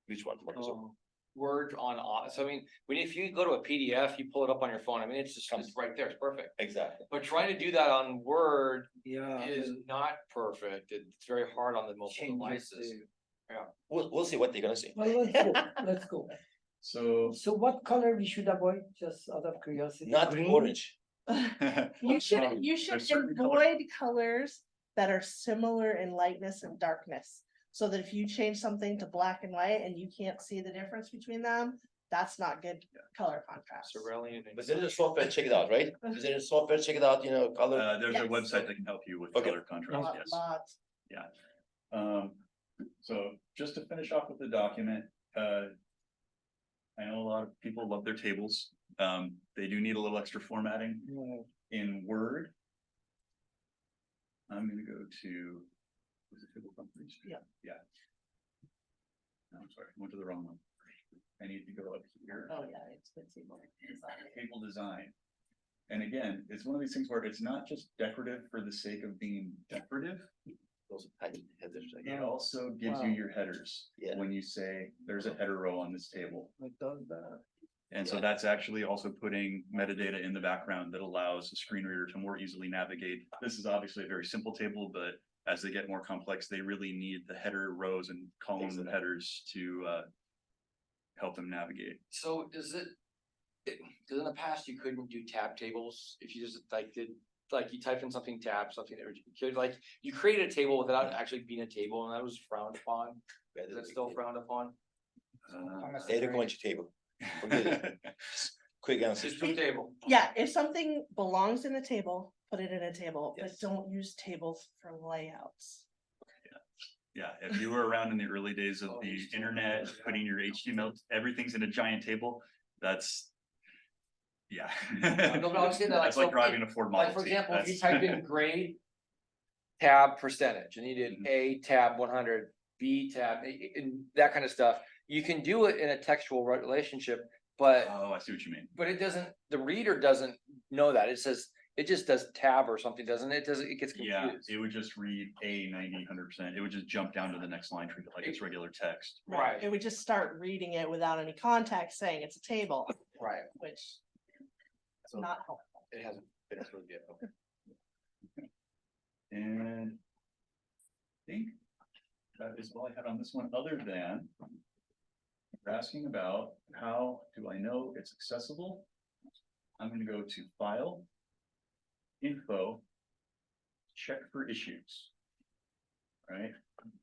Which one? Microsoft? Word on, so I mean, if you go to a PDF, you pull it up on your phone, I mean, it's just right there, it's perfect. Exactly. But trying to do that on Word Yeah. is not perfect, it's very hard on the mobile Changes devices. We'll see what they're gonna see. Well, let's go, let's go. So. So what color we should avoid, just out of curiosity? Not Green? orange, you should there's certain avoid colors that are similar in lightness and darkness. So that if you change something to black and white and you can't see the difference between them, that's not good color contrast. Cerulean. and but there is a software, check it out, right? Is there a software, check it out, color? There's a Yes. website that can help you with Okay. color contrast, yes. Lots. So just to finish off with the document, I know a lot of people love their tables. They do need a little extra formatting Yeah. in Word. I'm gonna go to, was it table properties? Yeah. Yeah. No, I'm sorry, I went to the wrong one. I need to go up here. Oh, yeah, it's good table. Table design. And again, it's one of these things where it's not just decorative for the sake of being decorative. Those are tiny headers, like, It also gives you Wow. your headers. Yeah. When you say there's a header row on this table. It does that. And so Yeah. that's actually also putting metadata in the background that allows the screen reader to more easily navigate. This is obviously a very simple table, but as they get more complex, they really need the header rows and columns and Exactly. headers to help them navigate. So cause in the past you couldn't do tab tables, if you just like you type in something tab, something, or you could you created a table without actually being a table, and that was frowned upon, is that still frowned upon? Data going to table, forget quick answer. Just do table. Yeah, if something belongs in a table, put it in a table, but Yes. don't use tables for layouts. Yeah, if you were around in the early days of the internet, putting your HTML, everything's in a giant table, that's. Yeah. No, but I was saying that, like, That's like so driving a Ford Model Like, for T. example, if you That's- typed in grade. Tab percentage, and you did Mhm. A tab 100, B tab, and that kind of stuff, you can do it in a textual relationship, but. Oh, I see what you mean. But it doesn't, the reader doesn't know that, it says, it just does tab or something, doesn't it? It gets Yeah, confused. it would just read A 90-100%. It would just jump down to the next line, treat it like it's regular text. Right. It would just start reading it without any context, saying it's a table, Right, which is So- not helpful. it hasn't been approved yet, okay. And I think that is all I had on this one, other than you're asking about how do I know it's accessible? I'm gonna go to File, Info, Check for Issues. Right,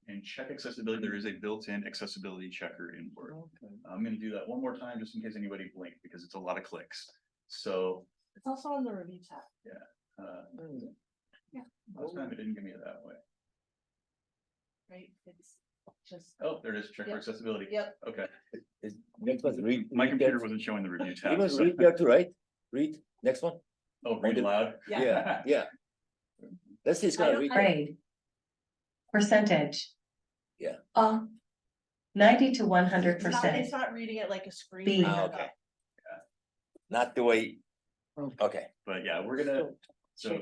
and check accessibility, there is a built-in accessibility checker in Word. I'm gonna do that one more time, just in case anybody blinked, because it's a lot of clicks. So It's also on the review tab. Last time it didn't give me it that way. Right, it's just, Oh, there it is, check for Yep. accessibility. yep, Okay, Next one, read. my read computer that. wasn't showing the review You tab. must so- read there too, right? Read, next one. Oh, read the- aloud? Yeah, yeah. Let's see, it's I gonna don't- read. Grade. Percentage. Yeah. 90 to 100%. it's not reading it like a screen. B. reader, Ah, though. okay. Not the way, Okay. okay. But yeah, we're gonna, so,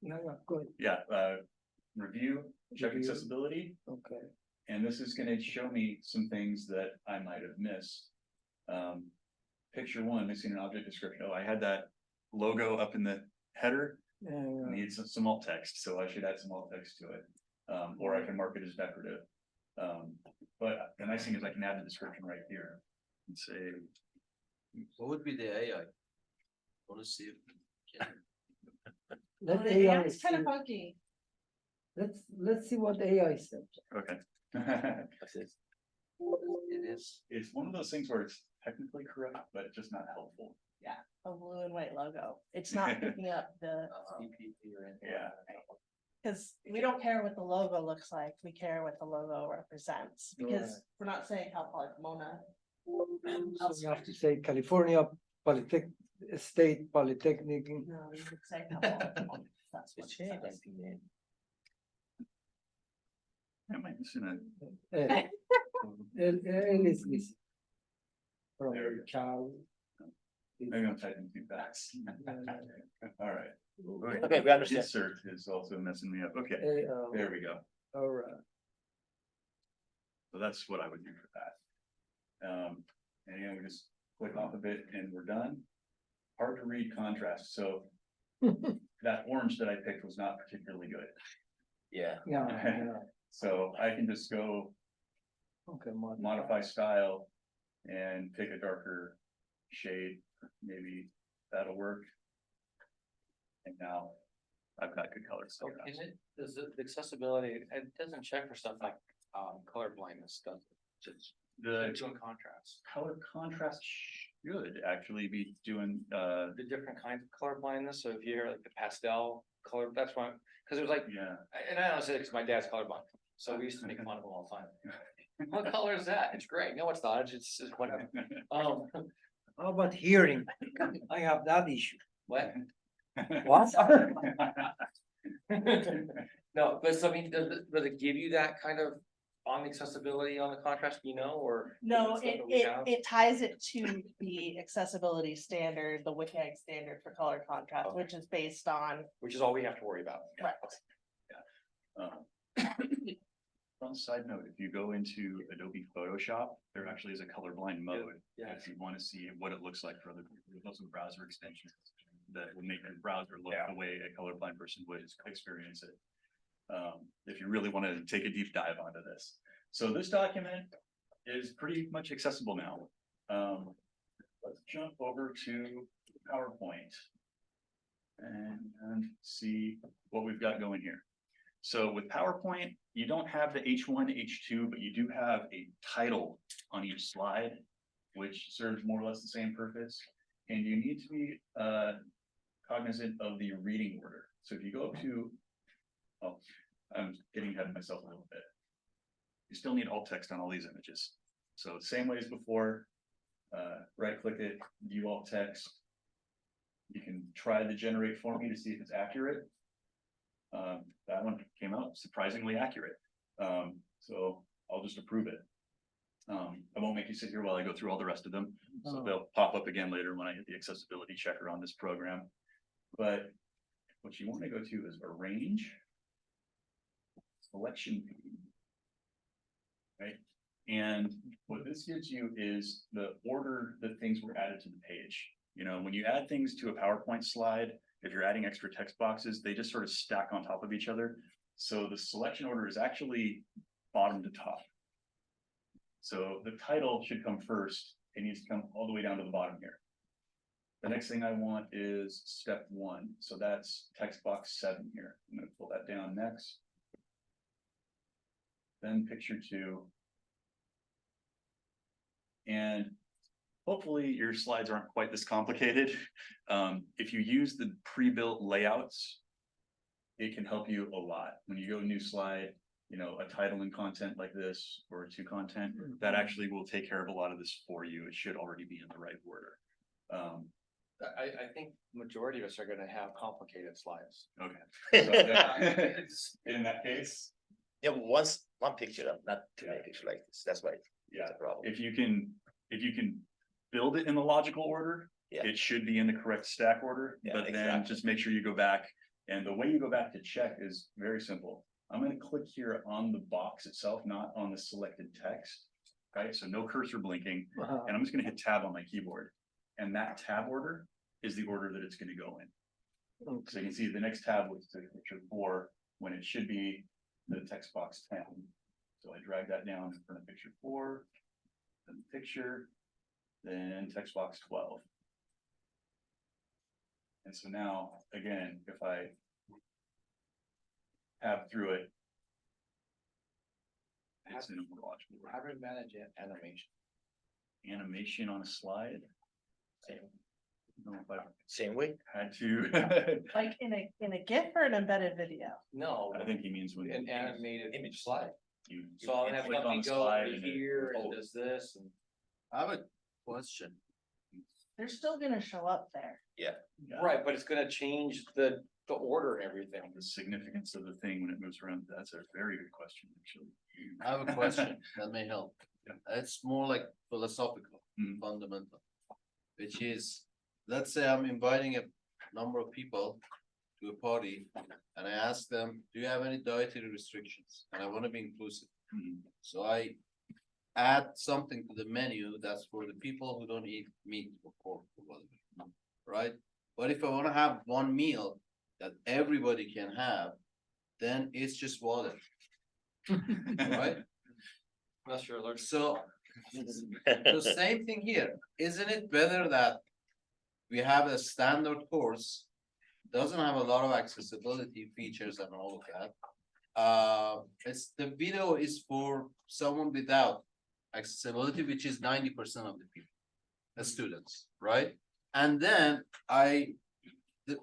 Yeah, good, yeah, review, check Review. accessibility. okay. And this is gonna show me some things that I might have missed. Picture one, missing an object description. Oh, I had that logo up in the header. And, Needs some alt text, so I should add some alt text to it. Or I can mark it as decorative. But the nice thing is I can add the description right here and say, What would be the AI? Wanna see if. Oh, let the AI AI is kind of see, funky. let's see what AI said. okay. That's it. It is. It's one of those things where it's technically correct, but just not helpful. A blue and white logo. It's not picking up the, CPP or anything. Yeah. because we don't care what the logo looks like. We care what the logo represents, because we're not saying how like Mona. So you have to say California Polytech, State Polytechnic. No, you could say how. That's what it says. Am I missing Eh, L is missing. From There we the go. child. maybe I'm typing too fast. All right. Okay, we understand. Insert is also messing me up. Okay, A, there we go. all right. So that's what I would do for that. And again, we just click off of it and we're done. Hard to read contrast, so that orange that I picked was not particularly good. Yeah, Yeah, yeah, So I can just go okay. modify style and pick a darker shade, maybe that'll work. And now I've got good colors. So is it, does the accessibility, it doesn't check for stuff like, color blindness, does it? Just The doing contrast. color contrast should actually be doing, The different kinds of color blindness, so if you're like the pastel color, that's why, cause it was like, yeah. and I don't say it because my dad's colorblind, so we used to make fun of him all the time. What color is that? It's great. No, it's not. It's just whatever. How about hearing? I have that issue. What? What? No, but so I mean, does it give you that kind of on the accessibility on the contrast, you know, or? No, is it it, something we it, have? it ties it to the accessibility standard, the WCAG standard for color contrast, Okay. which is based on. Which is all we have to worry about. Right. On a side note, if you go into Adobe Photoshop, there actually is a colorblind mode. Yeah. If you want to see what it looks like for other people, there's also browser extensions that will make your browser look the way a colorblind person would experience it. If you really want to take a deep dive onto this. So this document is pretty much accessible now. Let's jump over to PowerPoint and see what we've got going here. So with PowerPoint, you don't have the H1, H2, but you do have a title on each slide, which serves more or less the same purpose. And you need to be cognizant of the reading order. So if you go up to, oh, I'm getting ahead of myself a little bit. You still need alt text on all these images. So same way as before, right click it, view alt text. You can try to generate for me to see if it's accurate. That one came out surprisingly accurate. So I'll just approve it. I won't make you sit here while I go through all the rest of them. So they'll pop up again later when I hit the accessibility checker on this program. But what you want to go to is arrange, selection view. Right? And what this gives you is the order that things were added to the page. You know, when you add things to a PowerPoint slide, if you're adding extra text boxes, they just sort of stack on top of each other. So the selection order is actually bottom to top. So the title should come first. It needs to come all the way down to the bottom here. The next thing I want is step 1. So that's text box 7 here. I'm going to pull that down next. Then picture 2. And hopefully your slides aren't quite this complicated. If you use the pre-built layouts, it can help you a lot. When you go new slide, you know, a title and content like this, or to content, that actually will take care of a lot of this for you. It should already be in the right order. I think majority of us are gonna have complicated slides. Okay. So, in that case, Yeah, one picture, not too many pictures like this, that's why. yeah, It's a problem. if you can build it in the logical order, Yeah. it should be in the correct stack order, Yeah, but then exactly. just make sure you go back. And the way you go back to check is very simple. I'm gonna click here on the box itself, not on the selected text. Okay, so no cursor blinking, and I'm just gonna hit tab on my keyboard. And that tab order is the order that it's gonna go in. So you can see the next tab was to picture 4, when it should be the text box 10. So I drag that down in front of picture 4, then the picture, then text box 12. And so now, again, if I tab through it, it's in a more logical How order. do we manage animation? Animation on a slide. I don't know if I've Same way? had to. Like in a GIF or an embedded video? No, I think he means when an animated Image. slide. you. So I'll have click on something the go slide over and it- here and oh, does this and. I have a question. They're still gonna show up there. yeah. Right, but it's gonna change the order and everything. The significance of the thing when it moves around, that's a very good question, actually. I have a question that may help. Yeah. It's more like philosophical, Mm. fundamental. Which is, let's say I'm inviting a number of people to a party and I ask them, do you have any dietary restrictions? And I want to be inclusive. Mhm. So I add something to the menu that's for the people who don't eat meat or pork or whatever, right? But if I want to have one meal that everybody can have, then it's just water, right? Unless you're allergic. So the same thing here, isn't it better that we have a standard course? Doesn't have a lot of accessibility features and all of that. It's the video is for someone without accessibility, which is 90% of the people, the students, right? And then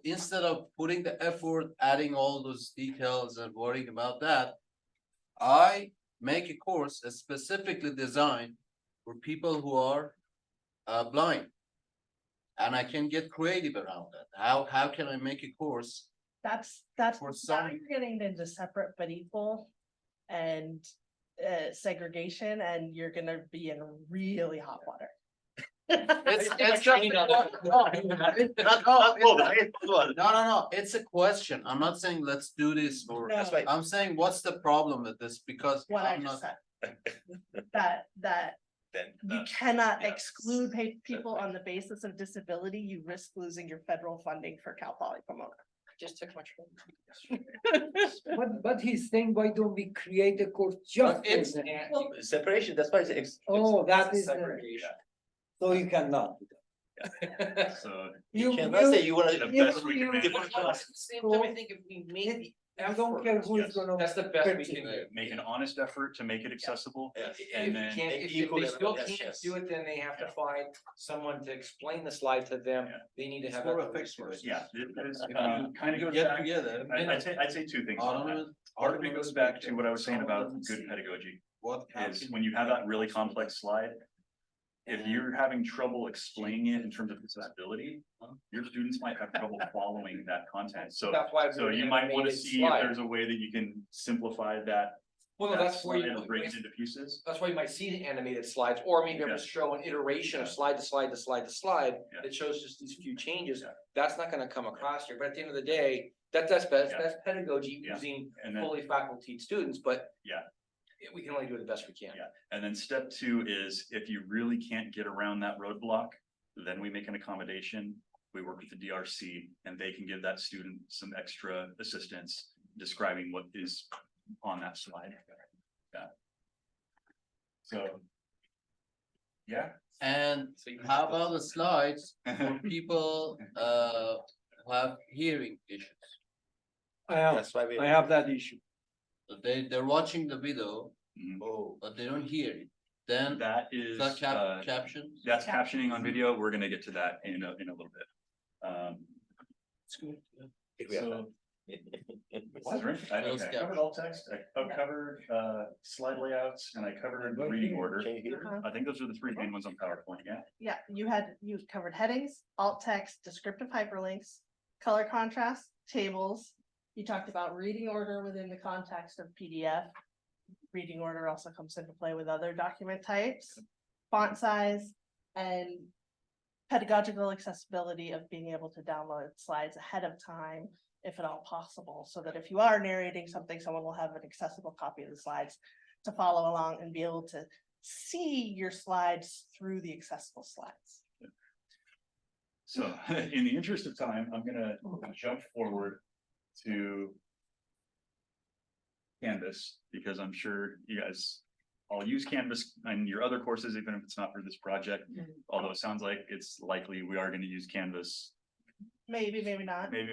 instead of putting the effort, adding all those details and worrying about that, I make a course that's specifically designed for people who are blind. And I can get creative around that. How can I make a course? That's, For now some- you're getting into separate but equal and segregation, and you're gonna be in really hot water. It's just no, it's a question. I'm not saying let's do this or, No. That's right. I'm saying, what's the problem with this? Because What I I'm just not, said. That Then, you cannot yeah. exclude people on the basis of disability, you risk losing your federal funding for Cal Poly Pomona. Just took my. But he's saying, why don't we create a course just But for it's- them? separation, that's why it's. Oh, that is, Segregation. so you cannot. So, You cannot say you wanna. The you- best we can you- make. Same time, I think if we make the I don't care who is Yes. gonna. That's the best we fix can it. do. make an honest effort to make it accessible. Yes. And then, If equal they still level, can't yes. do it, then they have to find someone to explain the slide to them. Yeah. They need to It's have. more other effective. resources. yeah, it is, If kind of you goes get back. together. I'd say 2 things on that. Part of it goes back to what I was saying about good pedagogy, What? is when you have that really complex slide. If you're having trouble explaining it in terms of accessibility, your students might have trouble following that content, so. That's why. So you might want to see if there's a way that you can simplify that. Well, no, that that's where slide you, or break it into pieces. that's why you might see the animated slides, or maybe Yeah. just show an iteration of Yeah. slide to slide to slide to slide. Yeah. That shows just these few changes. Yeah. That's not gonna come across here, but at the end of the day, that's best, Yeah. that's pedagogy Yeah. using And then, fully faculty students, but. Yeah. We can only do the best we can. Yeah. and then step 2 is if you really can't get around that roadblock, then we make an accommodation. We work with the DRC and they can give that student some extra assistance describing what is on that slide. Yeah. So. Yeah. And So you- how about the slides for people who have hearing issues? That's why we. I have that issue. So they're watching the video, Mhm. Oh, but they don't hear it. Then That is, the caption. that's captioning on video. We're gonna get to that in a little bit. If we have So. I covered alt text, I covered slide layouts, and I covered the reading order. Can you hear? Uh-huh. I think those are the three main ones on PowerPoint, yeah. Yeah, you covered headings, alt text, descriptive hyperlinks, color contrast, tables. You talked about reading order within the context of PDF. Reading order also comes into play with other document types, font size, and pedagogical accessibility of being able to download slides ahead of time, if at all possible, so that if you are narrating something, someone will have an accessible copy of the slides to follow along and be able to see your slides through the accessible slides. So in the interest of time, I'm gonna jump forward to Canvas, because I'm sure you guys all use Canvas in your other courses, even if it's not for this project. Although it sounds like it's likely we are gonna use Canvas. Maybe, maybe not. Maybe.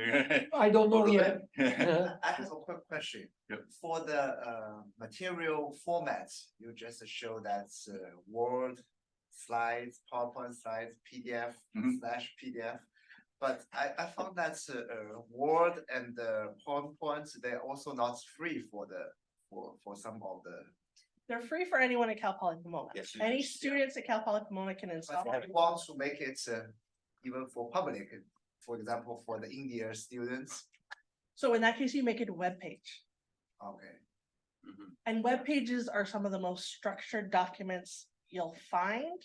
I don't know yet. I have a quick question. Yep. For the material formats, you just show that's Word, slides, PowerPoint slides, PDF Mhm. slash PDF. But I found that Word and the PowerPoint, they're also not free for for some of the. They're free for anyone at Cal Poly Pomona. Yes, Any yes, yeah. students at Cal Poly Pomona can install. But I want to make it even for public, for example, for the India students. So in that case, you make it a web page. Okay. And web pages are some of the most structured documents you'll find.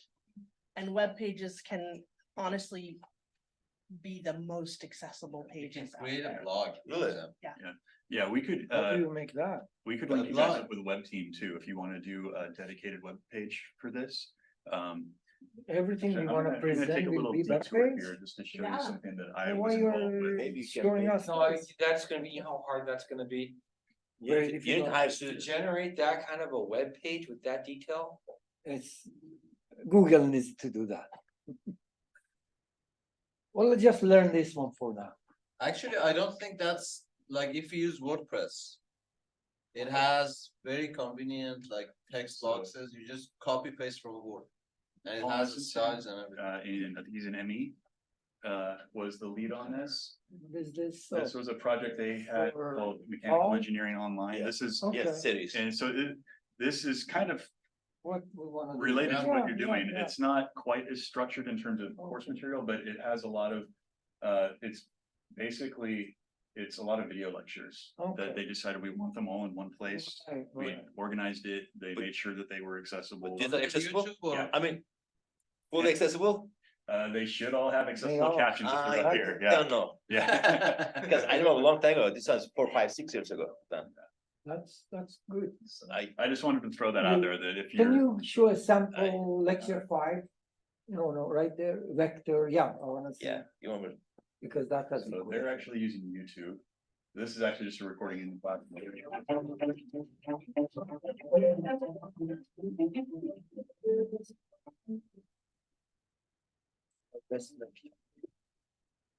And web pages can honestly be the most accessible You can pages out create a there. blog. Really? Yeah, we could, How do you make that? we could But link you guys blog. up with a web team too, if you wanna do a dedicated web page for this. Everything you I'm wanna take present a will little be web detour page? here just to show Yeah. you something that I And was why involved you're with. Maybe you can showing make- us No, this? that's gonna be, you know how hard that's gonna be, You Very need to difficult. hire to students. generate that kind of a web page with that detail. It's, Google needs to do that. Well, let's just learn this one for now. Actually, I don't think that's like if you use WordPress. It has very convenient like text boxes, you just copy paste from Word. And it Paul has the Hutchinson, size and everything. I think he's an ME, was the lead on this. Is this? This was a project they had For called Mechanical all? Engineering Online. Yeah. This is, Okay. Yes, series. and so this is kind of What we wanna do. related to what you're Yeah, doing. yeah. It's not quite as structured in terms of course material, but it has a lot of, it's basically, it's a lot of video lectures Okay. that they decided we want them all in one place. Right, We right. organized it, they made sure that they were accessible. These are accessible? YouTube or- Yeah. I mean, fully accessible? They should all have accessible all- captions if they're up I here, yeah, don't know, yeah. because I remember a long time ago, this was 4, 5, 6 years ago. Then That's good. I just wanted to throw that out there, that if Can you're, you show a sample lecture 5? No, right there, vector, yeah, I wanna see. yeah, you remember, Because that has. so they're actually using YouTube. This is actually just a recording in the platform.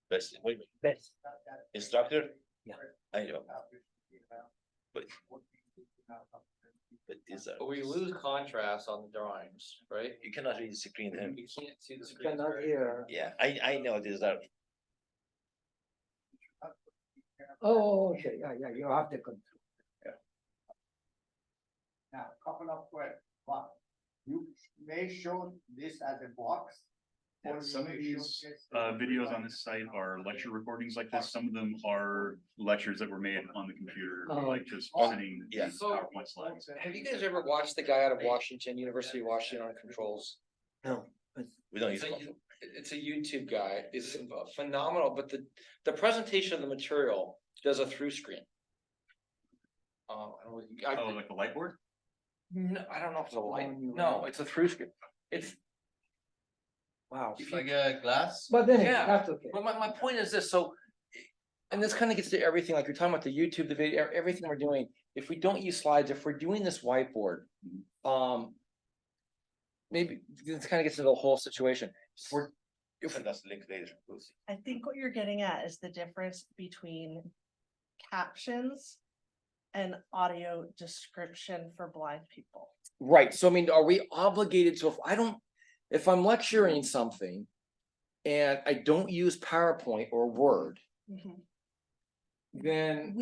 best, what do you mean, Best. instructor? Yeah. I know. But these are, But we lose contrast on the drawings, right? you cannot read the screen there. You can't see the screen. Cannot hear. Yeah, I know these are, Oh, okay, yeah, you have to control. Now, couple of questions. One, you may show this as a box. Yeah, some of these videos on this site are lecture recordings like this. Some of them are lectures that were made on the computer, Oh. like just sitting yeah. these PowerPoint slides. Have you guys ever watched the guy out of Washington, University of Washington on controls? No. we don't use. It's a YouTube guy, it's phenomenal, but the presentation of the material does a through screen. I don't know, Oh, like the light board? no, I don't know if it's a light, On your- no, it's a through screen. It's, Wow. It's like a glass. But then, Yeah. that's okay. but my point is this, so. And this kind of gets to everything, like you're talking about the YouTube, the video, everything we're doing, if we don't use slides, if we're doing this whiteboard. Maybe this kind of gets to the whole situation, we're, Send us the link later, we'll see. I think what you're getting at is the difference between captions and audio description for blind people. Right, so I mean, are we obligated to, if I'm lecturing something and I don't use PowerPoint or Word, Mhm. then,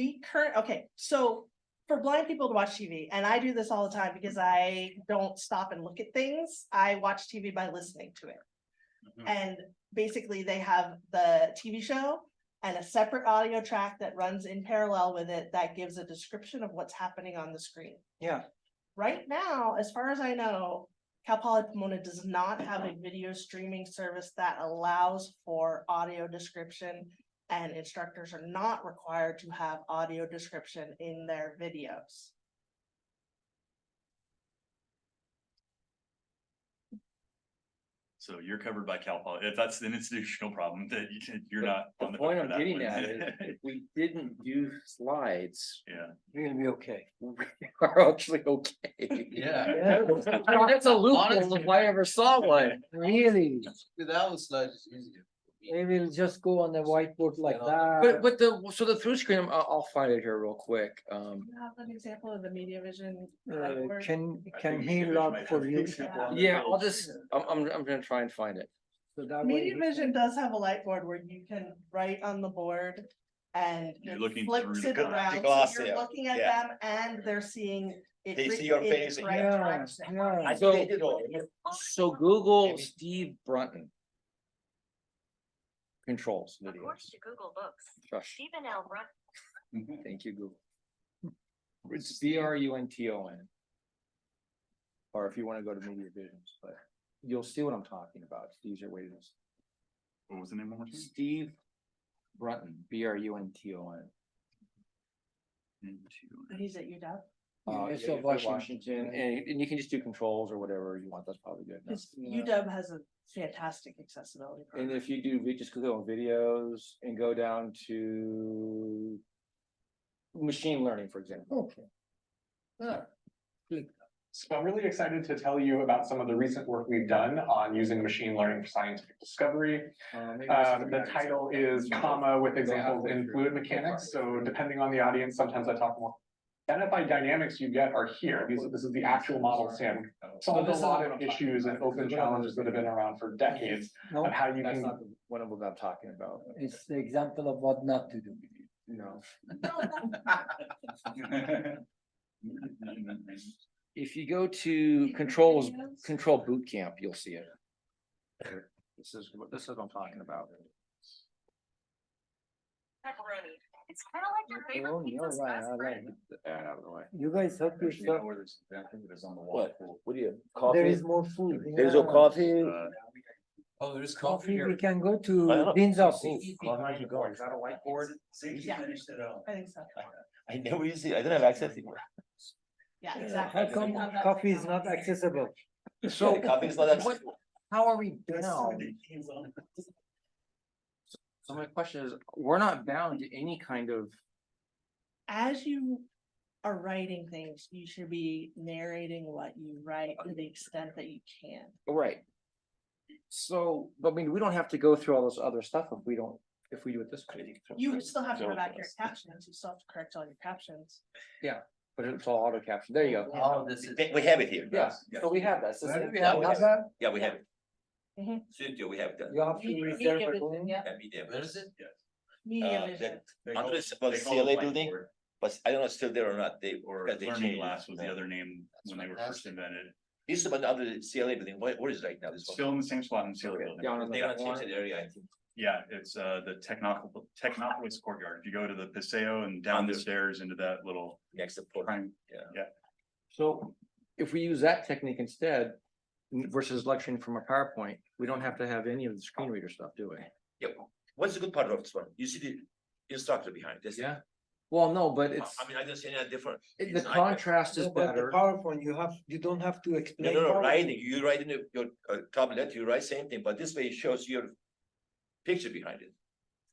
Okay, so for blind people to watch TV, and I do this all the time because I don't stop and look at things, I watch TV by listening to it. Mhm. And basically they have the TV show and a separate audio track that runs in parallel with it that gives a description of what's happening on the screen. Yeah, Right now, as far as I know, Cal Poly Pomona does not have a video streaming service that allows for audio description, and instructors are not required to have audio description in their videos. So you're covered by Cal Poly. If that's an institutional problem, that you're not the on the hook point for I'm that getting one. at is, if we didn't do slides, Yeah. you're gonna be okay. we are actually okay. Yeah. I mean, that's a loophole if I ever saw one. Really, Without slides, it's easier. they will just go on the whiteboard like that. But so the through screen, I'll find it here real quick, Do you have an example of the media vision? Uh, whiteboard? can he log for you? yeah, I'm gonna try and find it. So that way. Media vision does have a light board where you can write on the board and You're it looking flips through it the around, glass, so you're yeah. looking at Yeah. them and they're seeing. it They re- see your in face, the yeah. right Yeah, direction. yeah. I So- think they did all. So Google Steve Brunton. Controls videos. Google Books, Shush. Stephen L. Brunton. Thank you, Google. It's BRUNTON. Or if you wanna go to Media Visions, but you'll see what I'm talking about. It's the easier way to do this. What was the name one more time? Steve Brunton, BRUNTON. He's at UW. Yeah, Yeah, so Washington, and you can just do controls or whatever you want. That's probably good. enough. UW has a fantastic accessibility. And program. if you do, just click on videos and go down to machine learning, for example. Okay. Yeah. So I'm really excited to tell you about some of the recent work we've done on using machine learning for scientific discovery. The title is comma with examples in fluid mechanics. So depending on the audience, sometimes I talk more. Identify dynamics you get are here. This is the actual model sim. Solved a lot of issues and open challenges that have been around for decades No, of how you That's can. not the one of what I'm talking about. it's the example of what not to do. No. If you go to control boot camp, you'll see it. This is what I'm talking about. Pepperoni. It's kind of like your favorite Oh, you're pizza's right, best I friend. like it. Out of the way. You guys help yourself. What? What do you, There coffee? is more food. There's no yeah. coffee? Oh, there is Coffee, we can go I to don't- Dean's office. Is that a whiteboard? Yeah. I think so. I never use it. I don't have access anymore. Yeah, exactly. How come coffee is not accessible? So, Coffee is not accessible. what, how are we bound? So my question is, we're not bound to any kind of, As you are writing things, you should be narrating what you write to the extent that you can. right? So, I mean, we don't have to go through all this other stuff if we do it this way. You still have to have accurate captions. You still have to correct all your captions. But it's all auto caption. There you go. Oh, this is. We have it here. Yeah, so we have that. So Where do we Yeah, have we it? have that? Yeah, we have it. Mhm. Studio, we have it. You have to reserve a room. Yeah. Yeah, media. Where is it? Media vision. Under the CLA building, but I don't know if it's still there or not. Or because they Learning changed it. Labs was the other name when they were first invented. Used to be under the CLA building. Where is it right now? This one? Still in the same spot in Seal Okay. Building. Down in They the want to change corner. that area, I think. Yeah, it's the Technopolis Courtyard. If you go to the Paseo and down the Under. stairs into that little Next to port. prime. Yeah. So if we use that technique instead versus lecturing from a PowerPoint, we don't have to have any of the screen reader stuff, do we? Yep. What's the good part of this one? You see the instructor behind this. Yeah. Well, no, but it's, I mean, I don't see any different. the It's like- contrast is No, but the better. PowerPoint, you don't have to No, explain. no, PowerPoint. writing, you write in your tablet, you write same thing, but this way it shows your picture behind it.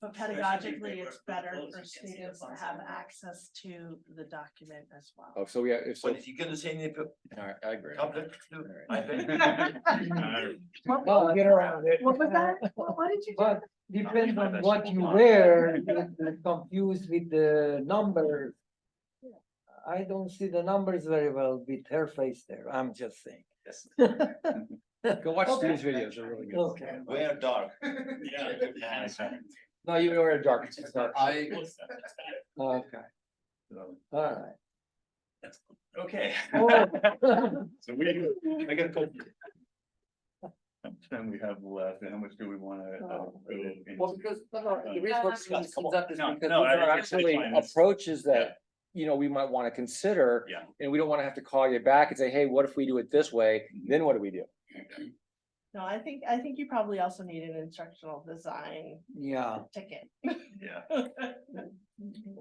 But pedagogically, it's better for students to have access to the document as well. Oh, so we have, But if you can do the same in the all right, I agree. tablet, do Alright. iPad. Well, get around it. What was that? What did you do? But depends on what you wear, you get confused with the number. I don't see the numbers very well with her face there. I'm just saying. Yes. Go watch Okay. Stu's videos, they're really good. Okay. Wear dark. Yeah. No, you wear a dark, it's dark. Okay, So, all right. Okay. Oh. So I got a couple. How much time we have left and how much do we wanna? Go Well, into? because, the reason we're bringing these things up is No, because no, these are it's actually fine. It's- approaches that, you know, we might wanna consider. Yeah. And we don't wanna have to call you back and say, hey, what if we do it this way? Then what do we do? No, I think you probably also need an instructional design Yeah, ticket. Yeah,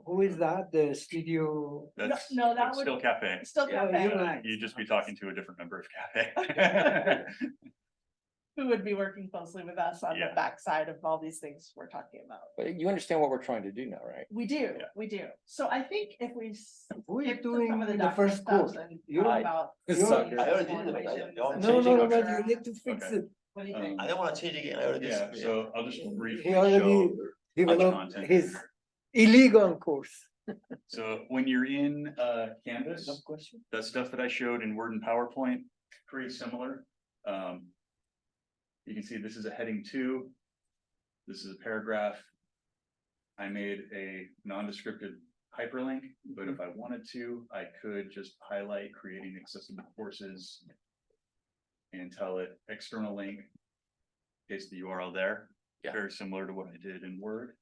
who is that? The studio? that's, no, that it's would- still cafe. Still Oh, cafe. you're right. You'd just be talking to a different member of cafe. Who would be working closely with us on the Yeah. backside of all these things we're talking about. But you understand what we're trying to do now, right? We do, Yeah. we do. So I think if we. Who is skip to doing some of the document first course? stuff and You? talk about You? Sucker. I already did it, but I don't No, change no, it. but you need to fix Okay. it. What do you think? Um, I don't wanna change again, I already did. Yeah, so I'll just briefly He already show. developed content. his illegal course. So when you're in Canvas, Some question? that stuff that I showed in Word and PowerPoint, pretty similar. You can see this is a heading 2. This is a paragraph. I made a non-descriptive hyperlink, but if I wanted to, I could just highlight creating accessible courses and tell it external link, paste the URL there. Yeah. Very similar to what I did in Word.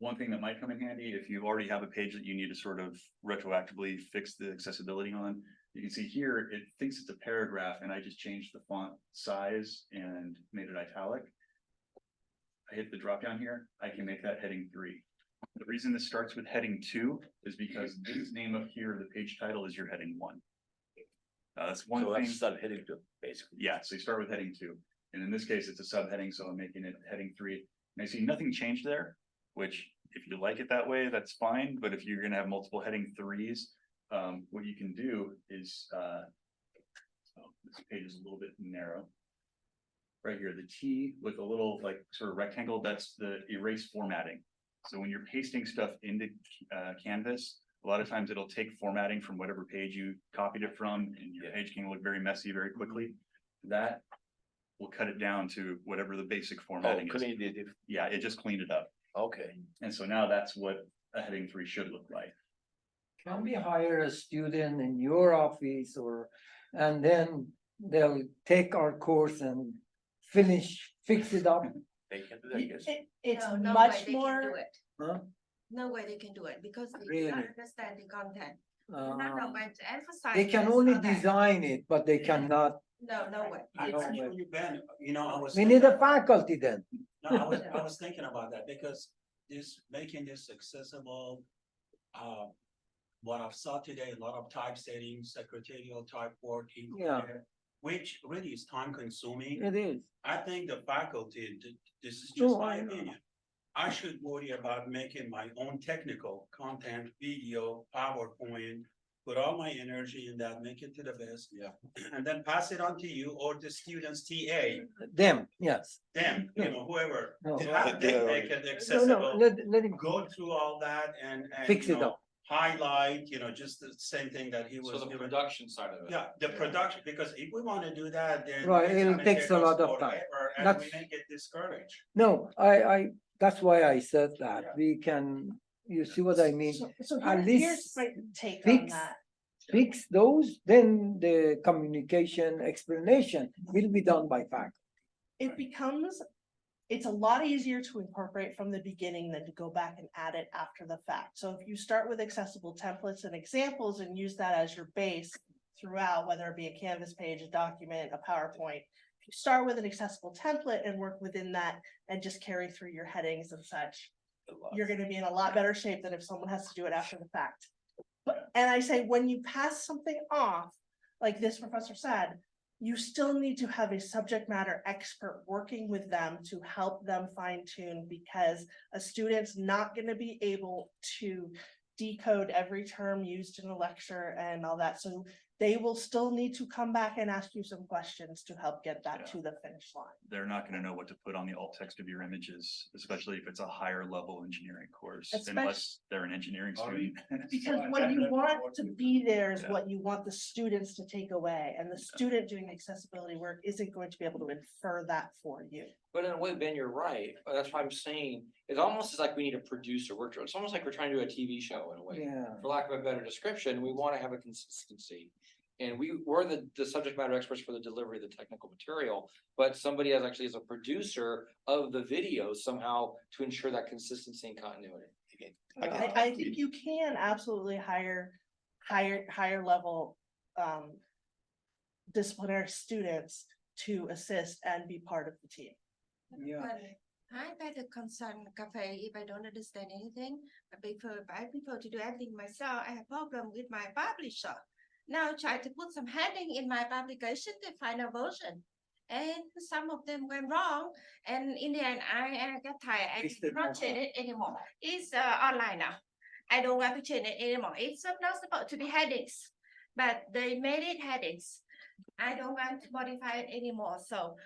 One thing that might come in handy, if you already have a page that you need to sort of retroactively fix the accessibility on, you can see here, it thinks it's a paragraph and I just changed the font size and made it italic. I hit the drop down here, I can make that heading 3. The reason this starts with heading 2 is because this name up here, the page title is your heading 1. That's one So I have thing. to start hitting to, basically. Yeah, so you start with heading 2, and in this case, it's a subheading, so I'm making it heading 3. And I see nothing changed there, which if you like it that way, that's fine, but if you're gonna have multiple heading 3s, what you can do is, this page is a little bit narrow. Right here, the T with a little like sort of rectangle, that's the erase formatting. So when you're pasting stuff into Canvas, a lot of times it'll take formatting from whatever page you copied it from, and your page can look very messy very quickly. That will cut it down to whatever the basic Oh, formatting is. clean it, Yeah, it just cleaned it up. okay. And so now that's what a heading 3 should look like. Can we hire a student in your office and then they'll take our course and fix it up? They can do that, I guess. It's No, no way much they can do more, it. Huh? No way they can do it because they Really? do not understand the content. No, Uh, but to emphasize. They can this only so that- design it, but they cannot, No, no way. I No way. actually, Ben, you know, I was. we need a thinking- faculty then. No, I was thinking about that because making this accessible. What I've saw today, a lot of typesetting, secretarial type work. Yeah. Which really is time consuming. It is. I think the faculty, this is No, just my I know. opinion. I should worry about making my own technical content, video, PowerPoint, put all my energy in that, make it to the best. Yeah. And then pass it on to you or the students TA, Them, yes. them, you know, whoever. No. Have them make it No, no, accessible, let him. go through all that and. Fix you it know, up. Highlight, you know, just the same thing that he So was the doing. production side of it. Yeah, the production, because if we wanna do that, then. Right, it's it'll gonna takes take a us lot of time. forever, And we That's- may get discouraged. No, that's why I said that. We can, you see what I mean? so At here's least my take on fix- that. Fix those, then the communication explanation will be done by faculty. It's a lot easier to incorporate from the beginning than to go back and add it after the fact. So if you start with accessible templates and examples and use that as your base throughout, whether it be a Canvas page, a document, a PowerPoint, if you start with an accessible template and work within that and just carry through your headings and such, you're gonna be in a lot better shape than if someone has to do it after the fact. And I say, when you pass something off, like this professor said, you still need to have a subject matter expert working with them to help them fine tune, because a student's not gonna be able to decode every term used in a lecture and all that. So they will still need to come back and ask you some questions to help get that Yeah. to the finish line. They're not gonna know what to put on the alt text of your images, especially if it's a higher level engineering course, unless they're an engineering student. Because what you want to be there is Yeah. what you want the students to take away, and the student doing the accessibility work isn't going to be able to infer that for you. But in a way, Ben, you're right. That's why I'm saying, it's almost like we need a producer. It's almost like we're trying to do a TV show in a way. Yeah. For lack of a better description, we want to have a consistency. And we're the subject matter experts for the delivery of the technical material, but somebody else actually is a producer of the video somehow to ensure that consistency and continuity. I think you can absolutely hire higher level disciplinary students to assist and be part of the team. Yeah. But I better concern cafe if I don't understand anything. I prefer to do everything myself. I have problem with my publisher. Now try to put some heading in my publication, the final version. And some of them went wrong. And in the end, I got tired. I did not change it anymore. It's online now. I don't want to change it anymore. It's not supposed to be headings, but they made it headings. I don't want to modify it anymore. So,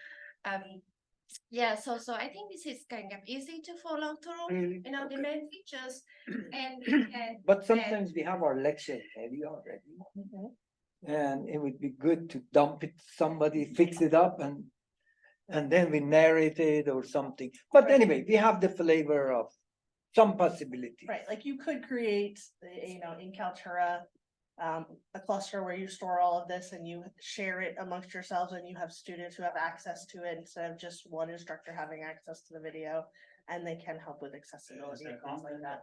yeah, so I think this is kind of easy to follow through, Really? you know, the main features and But sometimes we have our lecture heavy already. And it would be good to dump it, somebody fix it up and then we narrate it or something. But anyway, we have the flavor of some possibility. Right, like you could create, you know, in Kaltura, a cluster where you store all of this and you share it amongst yourselves and you have students who have access to it instead of just one instructor having access to the video, and they can help with accessibility and things like that.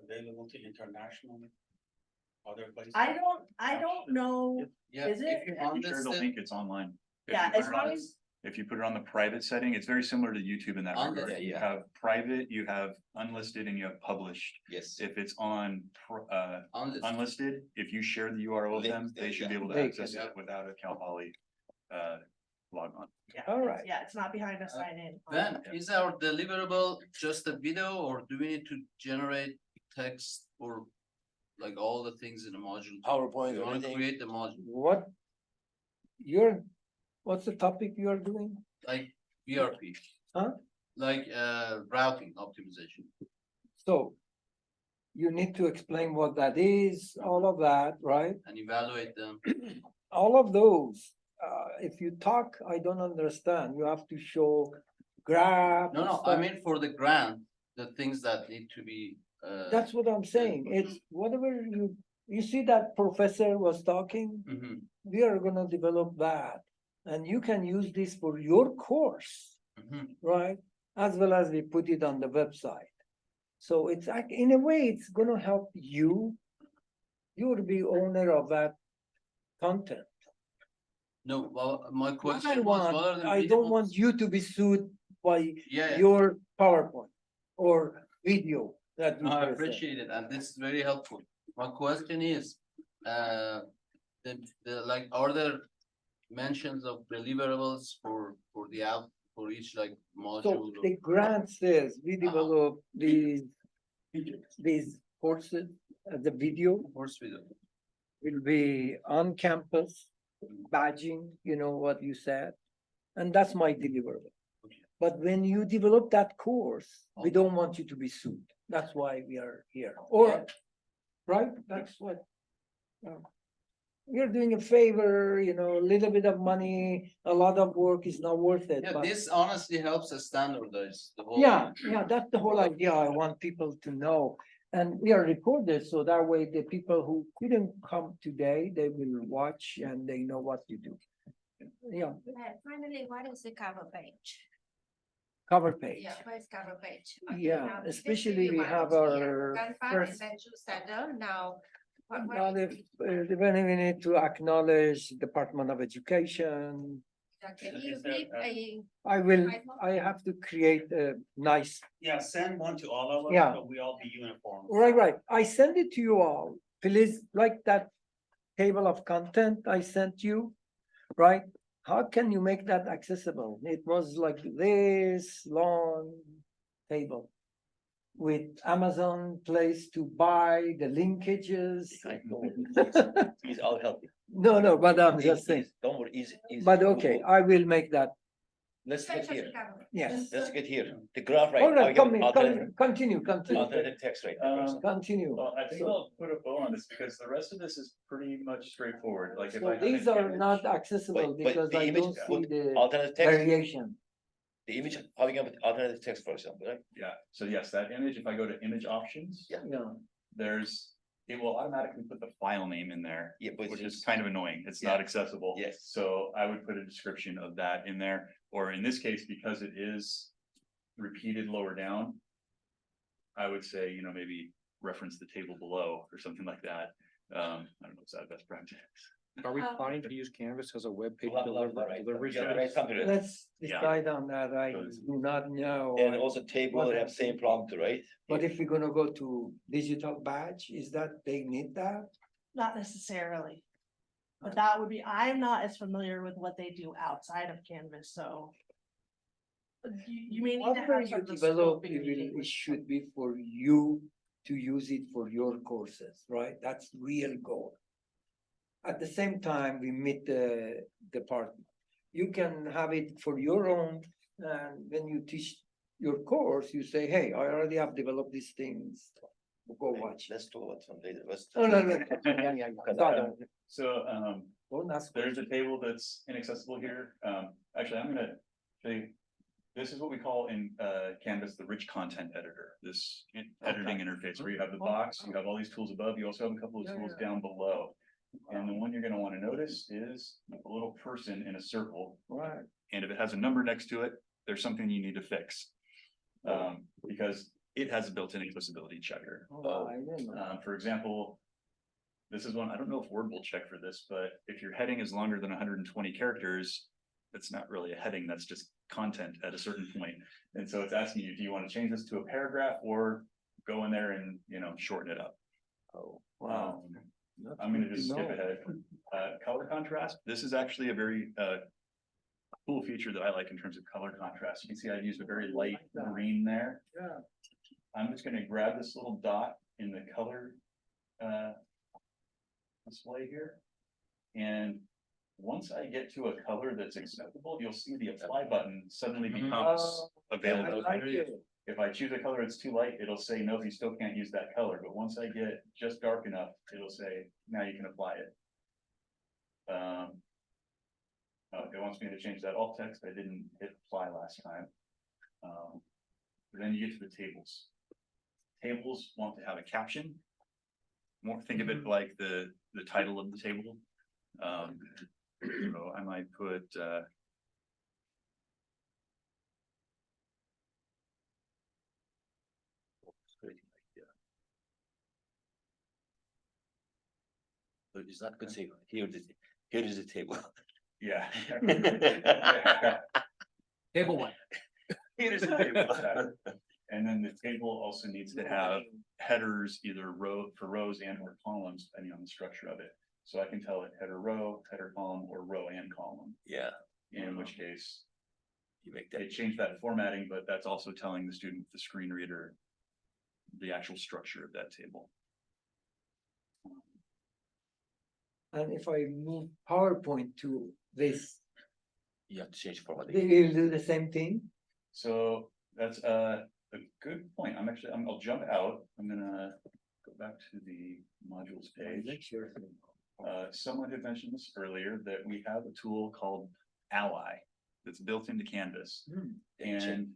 Available to international other places. I don't know, Yeah, Is if it? you If you share the understand, link, it's online. If yeah, you put as it long on- as, If you put it on the private setting, it's very similar to YouTube in that On the- regard. You yeah. have private, you have unlisted, and you have published. yes, If it's on unlisted. unlisted, if you share the URL with Link them, they there, should be yeah. able to They access can. it without a Cal Poly log on. yeah, All it's- right. yeah, it's not behind a sign in. Ben, is our deliverable just a video or do we need to generate text or like all the things in the module? PowerPoint We or wanna anything. create the module, What's the topic you are doing? like VRP. Huh? Like routing optimization. So you need to explain what that is, all of that, right? And evaluate them. All of those, if you talk, I don't understand. You have to show graph. No, and no, I stuff. mean for the grant, the things that need to be. That's what I'm saying. It's whatever you see that professor was talking, Mhm, we are gonna develop that. And you can use this for your course, mhm. right? As well as we put it on the website. So it's like, in a way, it's gonna help you. You will be owner of that content. No, well, my What I question was, want, what are the I don't want minimums? you to be sued by Yeah, yeah. your PowerPoint or video that you No, I present. appreciate it, and this is very helpful. My question is, the like, are there mentions of deliverables for the app, for each like So module? the grant says we develop these courses, the video Course video. will be on campus, badging, you know what you said. And that's my deliverable. Okay. But when you develop that course, we Okay. don't want you to be sued. That's why we are here. Or, right? That's what. You're doing a favor, you know, a little bit of money, a lot of work is not worth it. Yeah, but- this honestly helps us standardize the whole. Yeah, yeah, that's the whole idea. I want people to know. And we are recorded, so that way the people who couldn't come today, they will watch and they know what to do. Yeah, And finally, what is the cover page? cover page. Yeah, where's cover page? Yeah, now this is especially the we one have here. our Gunpowder first- and Venture Center. Now. Now, when we need to acknowledge Department of Education, Can you give a? I have to create a nice, Yeah, send one to all of us. Yeah. So we all be uniform. right. I send it to you all. Please, like that table of content I sent you, right? How can you make that accessible? It was like this long table. with Amazon place to buy the linkages. I know. He's all helping. No, but I'm just saying, Don't worry, easy, easy. but okay, I will make that, Let's get here, yes. let's get here. The graph, right? All now right, we got come in, alternative- continue, Alternative text, right? continue. Well, I think I'll put a bow on this because the rest of this is pretty much straightforward, like if I. So have an these are image- not accessible But because the I image don't see with the alternative text, variation. the image, how we gonna put alternative text, for example, right? Yeah, so yes, that image, if I go to image options. Yeah. Yeah. There's, it will automatically put the file name in there, Yeah, but which is kind of annoying. It's not accessible. Yes. So I would put a description of that in there, or in this case, because it is repeated lower down. I would say, maybe reference the table below or something like that. I don't know, is that best practice? Are we planning to use Canvas as a web page Blah, blah, blah, right. delivery? You gotta write something to it. Let's Yeah. decide on that. I do not know. And also table What have I'm same thinking. prompt, right? But if we're gonna go to digital badge, is that they need that? Not necessarily. But that would be, I'm not as familiar with what they do outside of Canvas, so. You may need to Whatever have you some of the develop, scoping meeting it with- should be for you to use it for your courses, right? That's real goal. At the same time, we meet the department. You can have it for your own, and when you teach your course, you say, hey, I already have developed these things. Go watch. Let's talk about some later, let's. No, no, no. So, Don't ask. there's a table that's inaccessible here. Actually, I'm gonna show you. This is what we call in Canvas, the rich content editor, this editing interface where you have the box, you have all these tools above, you also have a couple of tools down below. And the one you're gonna wanna notice is a little person in a circle. Right. And if it has a number next to it, there's something you need to fix. Because it has a built-in accessibility checker. Oh, I didn't know. For example, this is one, I don't know if Word will check for this, but if your heading is longer than 120 characters, that's not really a heading, that's just content at a certain point. And so it's asking you, do you want to change this to a paragraph or go in there and, shorten it up? Oh, wow. I'm gonna just skip ahead. Color contrast, this is actually a very cool feature that I like in terms of color contrast. You can see I used a very light green there. Yeah. I'm just gonna grab this little dot in the color display here. And once I get to a color that's acceptable, you'll see the apply button suddenly becomes available. I like it. If I choose a color that's too light, it'll say, no, you still can't use that color. But once I get just dark enough, it'll say, now you can apply it. It wants me to change that alt text. I didn't hit apply last time. But then you get to the tables. Tables want to have a caption. Think of it like the title of the table. So I might put, But it's not good to say, here is the table. yeah. Table one. Here's the table. And then the table also needs to have headers, either rows and or columns, depending on the structure of it. So I can tell it header row, header column, or row and column, Yeah, in which case you make they that, change that formatting, but that's also telling the student, the screen reader, the actual structure of that table. And if I move PowerPoint to this, you have to change format. they will do the same thing? So that's a good point. I'll jump out. I'm gonna go back to the modules page. Someone had mentioned this earlier, that we have a tool called Ally that's built into Canvas. And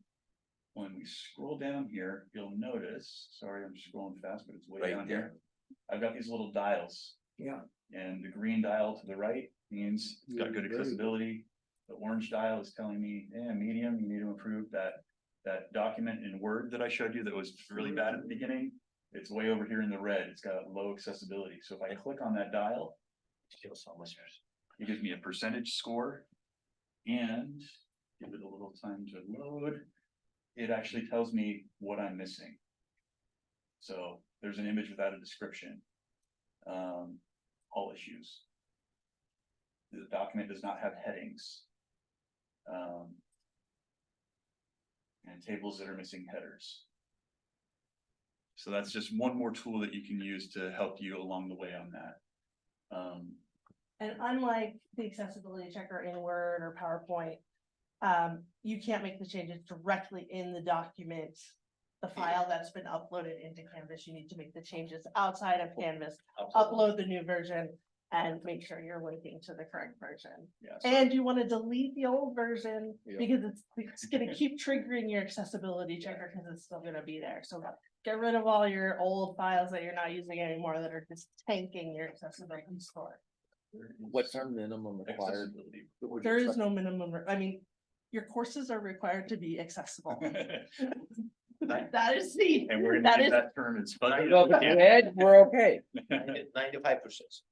when we scroll down here, you'll notice, sorry, I'm scrolling fast, but it's way Right down there. here. I've got these little dials, Yeah. and the green dial to the right means it's got good Yeah, very accessibility. The orange dial is telling me, medium, you need to improve that document in Word that I showed you that was really bad at the beginning. It's way over here in the red. It's got low accessibility. So if I click on that dial, it gives me a percentage score and give it a little time to load. It actually tells me what I'm missing. So there's an image without a description. All issues. The document does not have headings. And tables that are missing headers. So that's just one more tool that you can use to help you along the way on that. And unlike the accessibility checker in Word or PowerPoint, you can't make the changes directly in the document, the file that's been uploaded into Canvas. You need to make the changes outside of Canvas, upload the new version, and make sure you're linking to the correct version. Yeah, so- And you want to delete the old version Yeah. because it's gonna keep triggering your accessibility checker because it's still gonna be there. So get rid of all your old files that you're not using anymore that are just tanking your accessibility score. What's our minimum required? Accessibility. There is no minimum, I mean, your courses are required to be accessible. That is the, And we're that gonna is, use that term in You know, if SPUD. it's red, we're okay. 95%.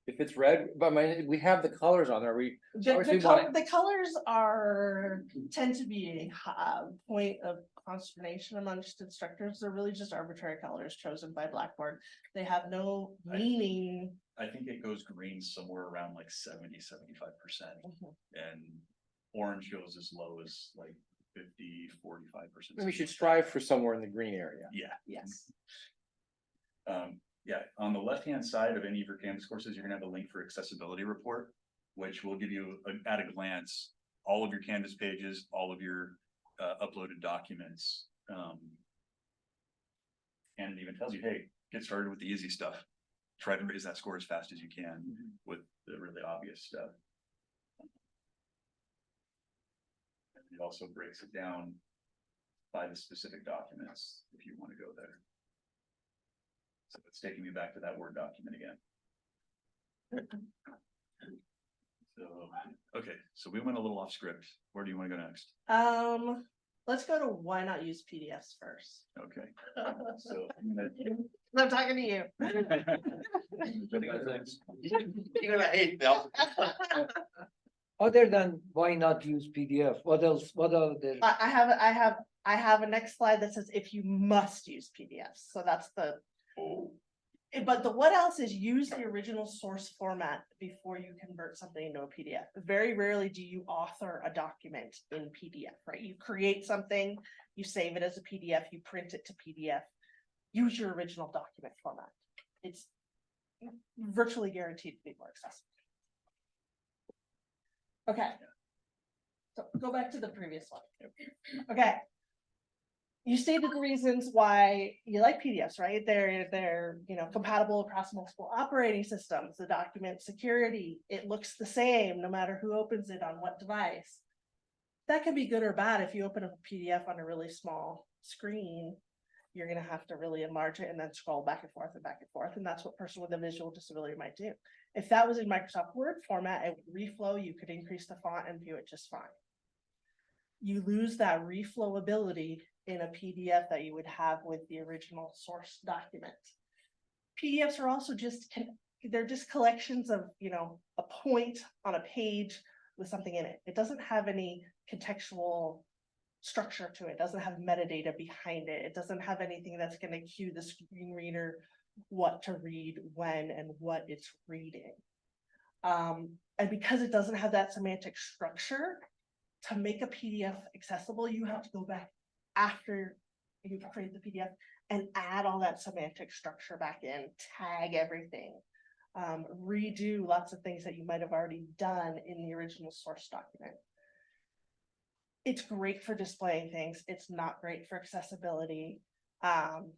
If it's red, but I mean, we have the colors on there, we. the, obviously the, want the colors are, tend to be a point of consternation amongst instructors. They're really just arbitrary colors chosen by Blackboard. They have no meaning. I think it goes green somewhere around like 70-75%. And orange goes as low as like 50-45%. We should strive for somewhere in the green area. Yeah. Yes. Yeah, on the left-hand side of any of your Canvas courses, you're gonna have a link for accessibility report, which will give you at a glance, all of your Canvas pages, all of your uploaded documents. And it even tells you, hey, get started with the easy stuff. Try to raise that score as fast as you can with the really obvious stuff. And it also breaks it down by the specific documents if you want to go there. So it's taking me back to that Word document again. So, okay, so we went a little off script. Where do you want to go next? Let's go to why not use PDFs first. Okay, so I'm talking to you. You're gonna hate me. Other than why not use PDF, what else, what are the, I have a next slide that says if you must use PDFs, so that's the. But the what else is use the original source format before you convert something into a PDF. Very rarely do you author a document in PDF, right? You create something, you save it as a PDF, you print it to PDF. Use your original document format. It's virtually guaranteed to be more accessible. Okay. So go back to the previous one. Okay. You stated the reasons why you like PDFs, right? They're compatible across multiple operating systems, the document security, it looks the same no matter who opens it on what device. That can be good or bad. If you open up a PDF on a really small screen, you're gonna have to really enlarge it and then scroll back and forth and back and forth. And that's what a person with a visual disability might do. If that was in Microsoft Word format, it would reflow, you could increase the font and view it just fine. You lose that reflowability in a PDF that you would have with the original source document. PDFs are also they're just collections of, a point on a page with something in it. It doesn't have any contextual structure to it. It doesn't have metadata behind it. It doesn't have anything that's going to cue the screen reader what to read, when, and what it's reading. And because it doesn't have that semantic structure, to make a PDF accessible, you have to go back after you create the PDF and add all that semantic structure back in, tag everything, redo lots of things that you might have already done in the original source document. It's great for displaying things. It's not great for accessibility. And,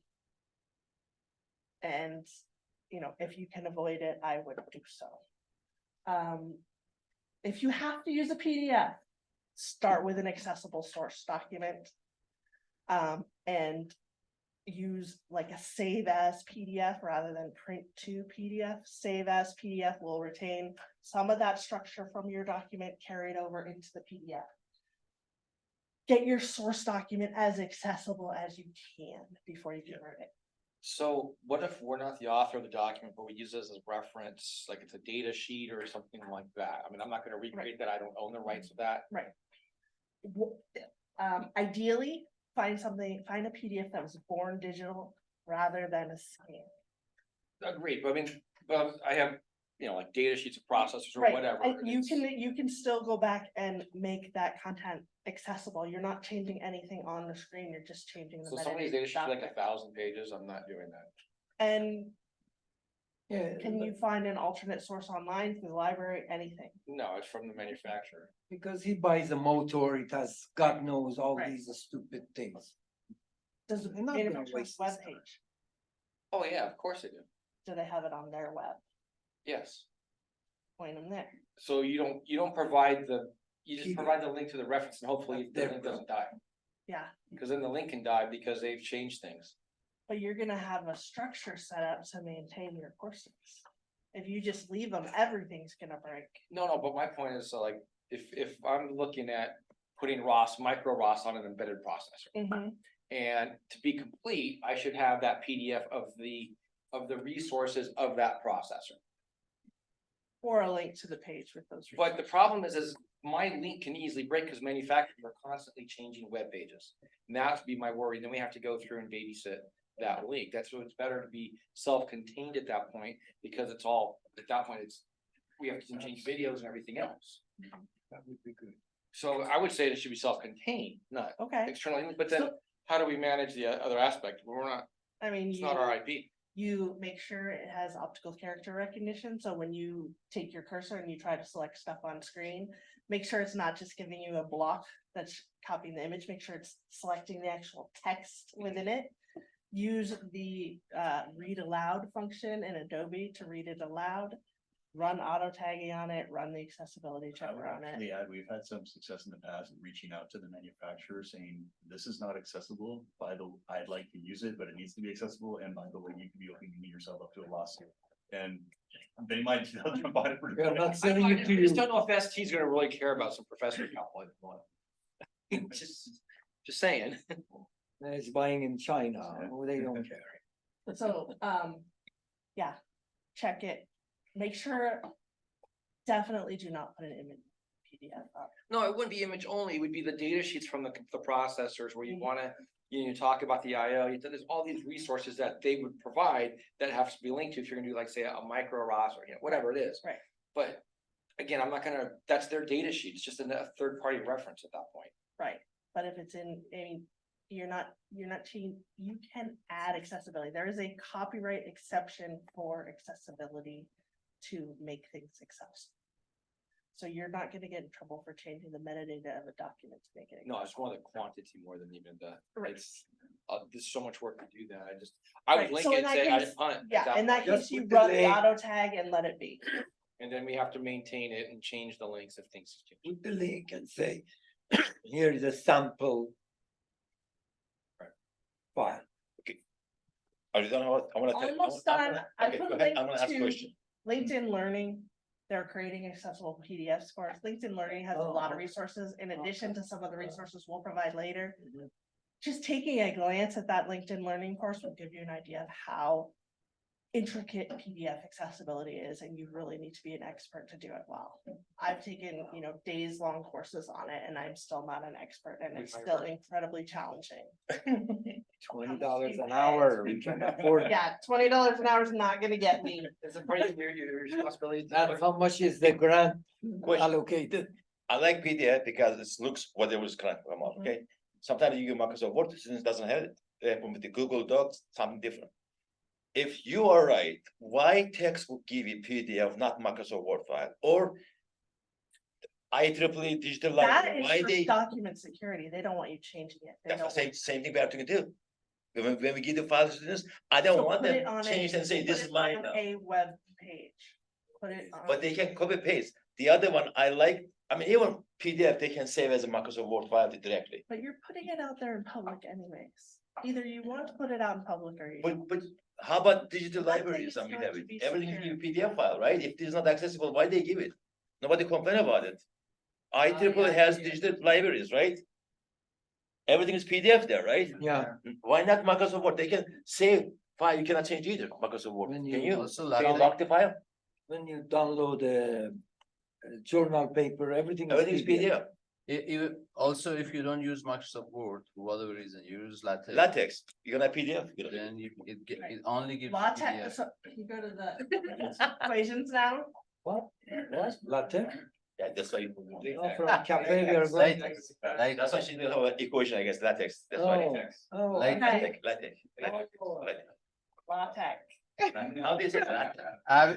if you can avoid it, I would do so. If you have to use a PDF, start with an accessible source document. And use like a save as PDF rather than print to PDF. Save as PDF will retain some of that structure from your document carried over into the PDF. Get your source document as accessible as you can before you convert it. So what if we're not the author of the document, but we use this as reference, like it's a data sheet or something like that? I mean, I'm not gonna recreate that. I don't own the rights of that. Right. Ideally, find a PDF that was born digital rather than a scan. Agreed, but I mean, I have, you know, like data sheets of processors or Right, whatever. you can still go back and make that content accessible. You're not changing anything on the screen, you're just changing the So some of these metadata data sheets are like document. 1,000 pages, I'm not doing that. And Yeah, can you find an alternate source online from the library, anything? No, it's from the manufacturer. because he buys a motor, it has, God knows, all Right. these stupid things. Does the They're not gonna manufacturer's waste this time. webpage, Oh, yeah, of course they do. do they have it on their web? Yes. Point them there. So you don't provide you just Keep it. provide the link to the reference and hopefully That's the their link doesn't die. Yeah, Because then the link can die because they've changed things. but you're gonna have a structure set up to maintain your courses. If you just leave them, everything's gonna break. No, but my point is, so like, if I'm looking at putting ROS, micro ROS on an embedded processor. And to be complete, I should have that PDF of the resources of that processor. Or a link to the page with those. But the problem is my link can easily break because manufacturers are constantly changing web pages. And that's be my worry. Then we have to go through and babysit that link. That's why it's better to be self-contained at that point, because it's all, at that point, we have to change videos and everything else. That would be good. So I would say it should be self-contained, not Okay, externally, but then So- how do we manage the other aspect? We're not, I mean, it's not our IP. you make sure it has optical character recognition, so when you take your cursor and you try to select stuff on screen, make sure it's not just giving you a block that's copying the image, make sure it's selecting the actual text within it. Use the read aloud function in Adobe to read it aloud. Run auto tagging on it, run the accessibility I checker would on it. actually add, we've had some success in the past in reaching out to the manufacturer saying, this is not accessible. I'd like to use it, but it needs to be accessible. And by the way, you could be opening yourself up to a lawsuit. And they might jump on it pretty We are quick. not selling it to I just you. don't know if ST is gonna really care about some professor calculator. Just saying. It's buying in China, they don't care. So, yeah, check it, make sure. Definitely do not put an image PDF up. No, it wouldn't be image only, it would be the data sheets from the processors where you Mhm. wanna, you talk about the IO, there's all these resources that they would provide that have to be linked to if you're gonna do like, say, a micro ROS or whatever it is. Right. But again, I'm not gonna, that's their data sheet, it's just a third party reference at that point. Right, but if it's in, I mean, you're not cheating, you can add accessibility, there is a copyright exception for accessibility to make things accessible. So you're not gonna get in trouble for changing the metadata of a document to make it. No, it's more the quantity more than even the, Right. it's, there's so much work to do that, I would Right, link so it in and that say, I case- didn't punt it. at Yeah, in that point. case, Just you put the run the link. auto tag and let it be. And then we have to maintain it and change the links if things change. Put the link and say, here is a sample. File. Are you done? I wanna. Almost done. I Okay, put go a ahead. link I'm gonna ask a to- question. LinkedIn Learning, they're creating accessible PDFs for us. LinkedIn Learning has a lot of resources in addition to some of the resources we'll provide later. Just taking a glance at that LinkedIn Learning course will give you an idea of how intricate PDF accessibility is, and you really need to be an expert to do it well. I've taken, days-long courses on it, and I'm still not an expert, and it's still incredibly challenging. $20 an hour, we can afford. Yeah, $20 an hour is not gonna get me. It's a part of your responsibility. That's how much is the grant Question. allocated? I like PDF because it looks what it was kind of come out, okay? Sometimes you use Microsoft Word, students doesn't have it. With the Google Docs, something different. If you are right, why text would give you PDF, not Microsoft Word file, or IEEE digital That library, is why for they, document security. They don't want you changing it. They that's the don't same thing we have to do. When we give the file to students, I don't So want put them it on change a- and say, put this it is mine on now. A web page. Put it on. But they can copy paste. The other one, I like, I mean, even PDF, they can save as a Microsoft Word file directly. But you're putting it out there in public anyways. Either you want to put it out in public or you don't. But how about digital Nothing libraries? is I mean, going have to it, be everything is secure. in PDF file, right? If it is not accessible, why they give it? Nobody complain about it. IEEE has digital libraries, right? Everything is PDF there, right? Yeah. Why not Microsoft Word? They can save file, you cannot change either, Microsoft Word. When Can you you? also Can you like- lock the file? When you download a journal paper, everything is Everything is PDF. PDF. Also, if you don't use Microsoft Word, for whatever reason, you use LaTeX. LaTeX, you're gonna PDF. Then it only gives. LaTeX, PDF. so you go to the equations now. What? What? LaTeX? Yeah, that's why. Oh, from cafe, we are going. LaTeX, That's why she didn't have an equation, I guess, LaTeX, that's why. Oh, Like- Okay. LaTeX. LaTeX. How do you say that?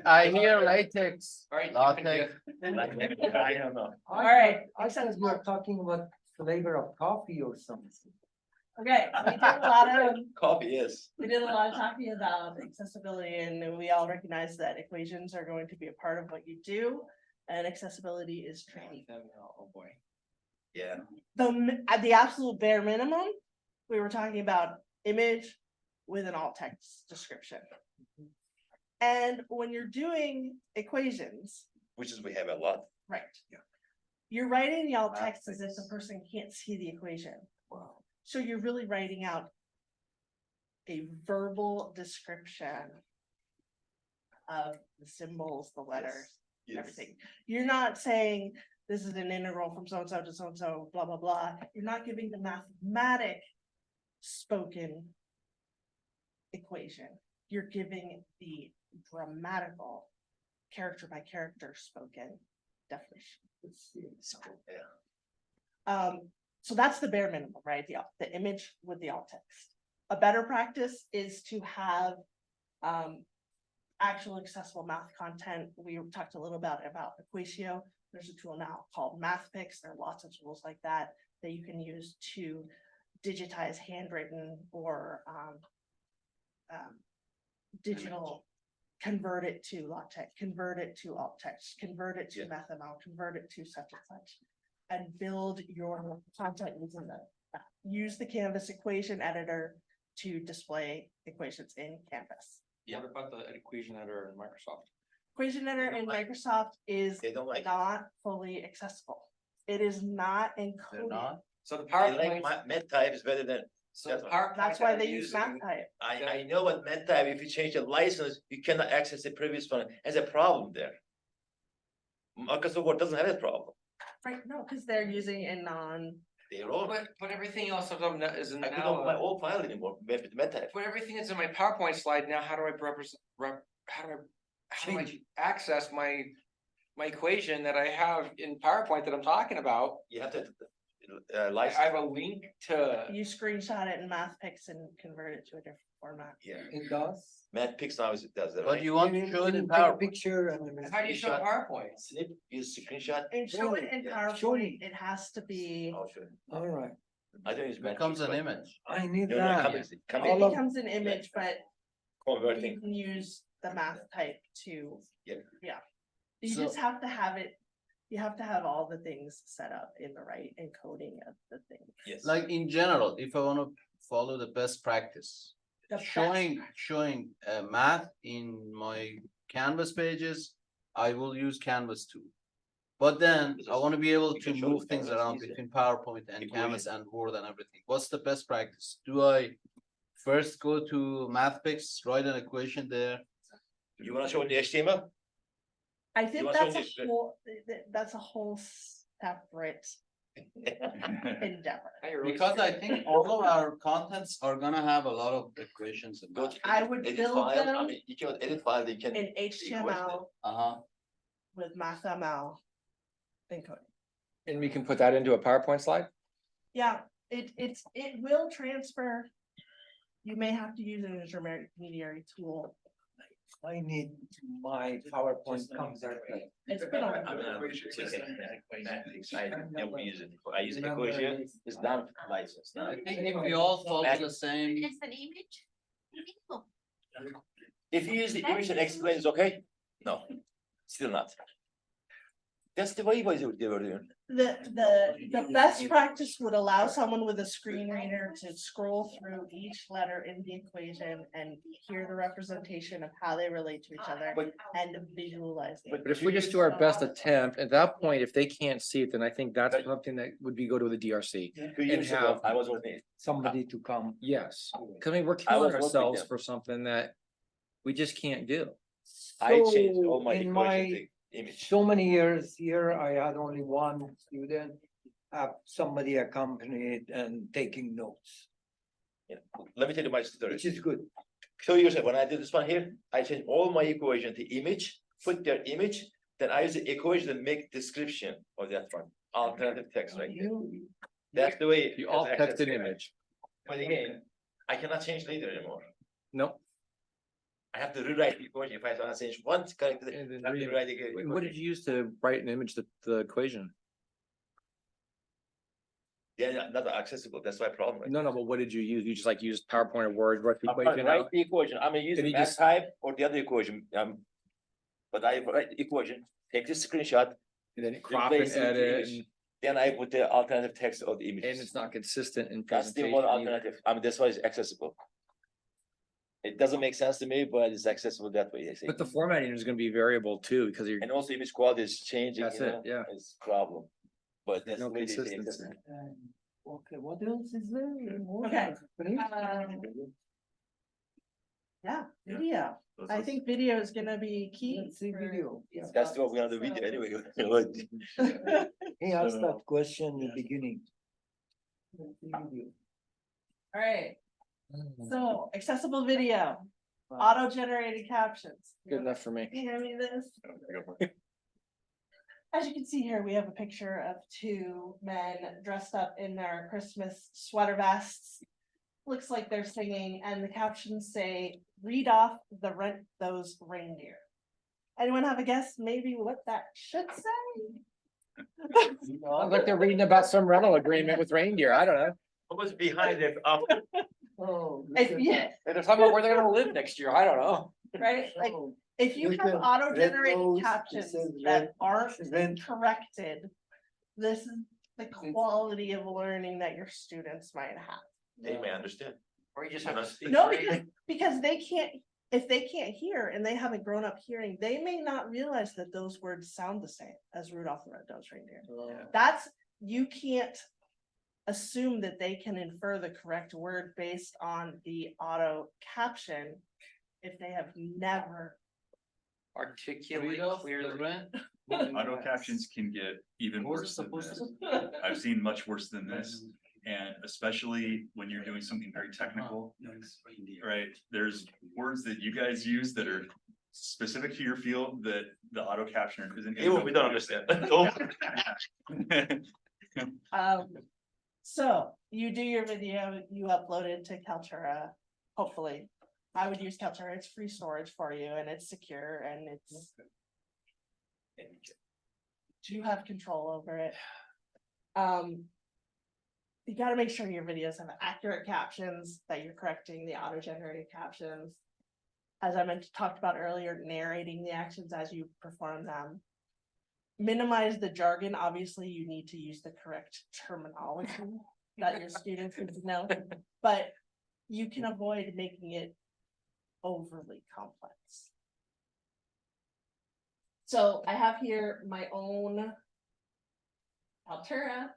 I hear LaTeX. Alright, LaTeX. I don't know. All right, I thought we were talking about flavor of coffee or something. okay, we did a lot of, Coffee is. we did a lot of talking about accessibility and we all recognize that equations are going to be a part of what you do. And accessibility is tricky. Oh, boy. Yeah. At the absolute bare minimum, we were talking about image with an alt text description. And when you're doing equations, Which is, we have a lot. right? You're writing the alt text as if the person can't see the equation. Wow. So you're really writing out a verbal description of the symbols, the letters, Yes. everything. You're not saying this is an integral from so-and-so to so-and-so, blah, blah, blah. You're not giving the mathematic spoken equation. You're giving the grammatical character by character spoken definition. So that's the bare minimum, right? The image with the alt text. A better practice is to have actual accessible math content. We talked a little about Equatio. There's a tool now called MathPix. There are lots of tools like that that you can use to digitize handwritten or digital, convert it to LaTeX, convert it to alt text, convert it to Yeah. MathML, convert it to such and such, and build your content using that. Use the Canvas equation editor to display equations in Canvas. Yeah, what about the equation editor in Microsoft? Equation editor in Microsoft is They don't like it. not fully accessible. It is not They're encoded. not. So the I like PowerPoint, Med type is better than, so the that's PowerPoint. That's that why I'm they use using- MathType. I know what Med type, if you change the license, you cannot access the previous one, there's a problem there. Microsoft Word doesn't have a problem. Right, no, because they're using a non, They're all, But everything else of them is I can now, open my old file anymore, Med type. but everything that's in my PowerPoint slide now, how do I how do I access my equation that I have in PowerPoint that I'm talking about? You have to, I license, have a link to, you screenshot it in MathPix and convert it to a different format. yeah, It does. Med picks now is, does that, But right? you want to show it in Take a PowerPoint. picture and. how do you show PowerPoint? Snip, use screenshot. And show it in Yeah, show PowerPoint, it has to be, I'll show you. All right, I don't use Med. Becomes an image. I need No, no, that. come it All of- becomes an image, but you converting, can use the math type to. Yeah. Yeah. You So- just have to have it, you have to have all the things set up in the right encoding of the thing. yes. Like in general, if I wanna follow the best practice, The best showing math in my Canvas pages, I will use Canvas too. But then I wanna be able You to can show move it things Canvas around easier. between PowerPoint and Equation. Canvas and Word and everything. What's the best practice? Do I first go to MathPix, write an equation there? You wanna show the HTML? I think wanna show that's this- a whole, that's a whole separate endeavor. Because I think all of our contents are gonna have a lot of equations in Go that. to I would edit build file, I them mean, you can edit file, you can. In HTML Uh-huh. with MathML encoding. And we can put that into a PowerPoint slide? Yeah, it will transfer. You may have to use an intermediary tool. I need my PowerPoint comes directly. It's been on. I never use it, I use equation, it's done license now. I think if we all follow the same. It's an image. Beautiful. If you use the image and explain, it's okay? No, still not. That's the way they were doing. The best practice would allow someone with a screen reader to scroll through each letter in the equation and hear the representation of how they relate to each other But- and visualize. the But if we just do our best attempt, at that point, if they can't see it, then I think that's something that would be go to the DRC. 2 years ago, have- I was working, Somebody to come. Yes, cause I mean, we're I killing was working ourselves there. for something that we just can't do. I changed all So my in equation my to image. so many years here, I had only one student. have somebody accompanied and taking notes, Yeah. Let me tell you my story. which is good. 2 years ago, when I did this one here, I changed all my equation to image, put their image, then I use the equation to make description of that one, alternative text right there. You, That's the way. You all it's text an accessible. image. But again, I cannot change later anymore. Nope. I have to rewrite the equation. If I want to change one character, And then I have to rewrite the What did you use to write an image, the equation? Yeah, not accessible. That's my problem. right? No, no, but what did you use? You just like used PowerPoint or Word, wrote the I'm gonna equation write out? the equation. I'm gonna use Did the he math just- type or the other equation. But I write the equation, take the screenshot, And then crop and replace it with the edit, image. Then I put the alternative text of the image. and it's not consistent in That's the presentation. one either. alternative. I mean, that's why it's accessible. It doesn't make sense to me, but it's accessible that way, I think. But the formatting is gonna be variable too, because you're, And also image quality is changing, That's you it, know, yeah. it's a problem. But that's No the way they say consistency. accessible. okay, what else is there? More? Okay. Please? Yeah, video. I think video is gonna be key. Let's see for- video. Yeah. That's what we're gonna do video anyway. He asked that question in the beginning. Let's see video. All right, so accessible video, auto-generated captions. good enough for me. Can you hand me this? As you can see here, we have a picture of two men dressed up in their Christmas sweater vests. Looks like they're singing, and the captions say, read off the rent those reindeer. Anyone have a guess maybe what that should say? Sounds like they're reading about some rental agreement with reindeer. I don't know. What was behind it after? Oh. Yeah, They're talking about where they're gonna live next year. I don't know. right, like, if you Look have at auto-generated red nose, it captions says that red- aren't red- corrected. This is the quality of learning that your students might have. They may understand. Or you just have have to to speak. No, because they can't, if they can't hear and they haven't grown up hearing, they may not realize that those words sound the same as Rudolph the Red-Nosed Reindeer. That's, you can't assume that they can infer the correct word based on the auto caption if they have never. articulate clearly. Auto captions can get even What was it worse than supposed this. I've seen much worse than this. And especially when you're doing something very technical, right? There's words that you guys use that are specific to your field that the auto captioner isn't. Even we don't understand. So you do your video, you upload it to Kaltura, hopefully. I would use Kaltura, it's free storage for you and it's secure and it's. You have control over it. You gotta make sure your videos have accurate captions, that you're correcting the auto-generated captions. As I talked about earlier, narrating the actions as you perform them. Minimize the jargon, obviously you need to use the correct terminology that your students need to know, but you can avoid making it overly complex. So I have here my own Kaltura.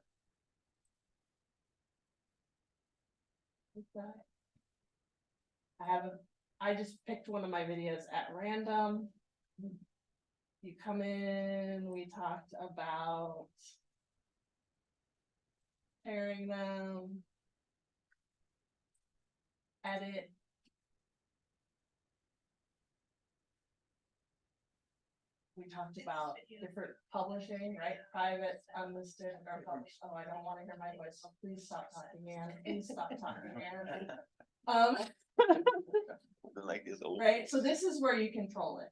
I just picked one of my videos at random. You come in, we talked about pairing them. Edit. We talked about different publishing, right? Private, unlisted, or published. Oh, I don't want to hear my voice, so please stop talking, man. Please stop talking, man. Like this old. Right, so this is where you control it.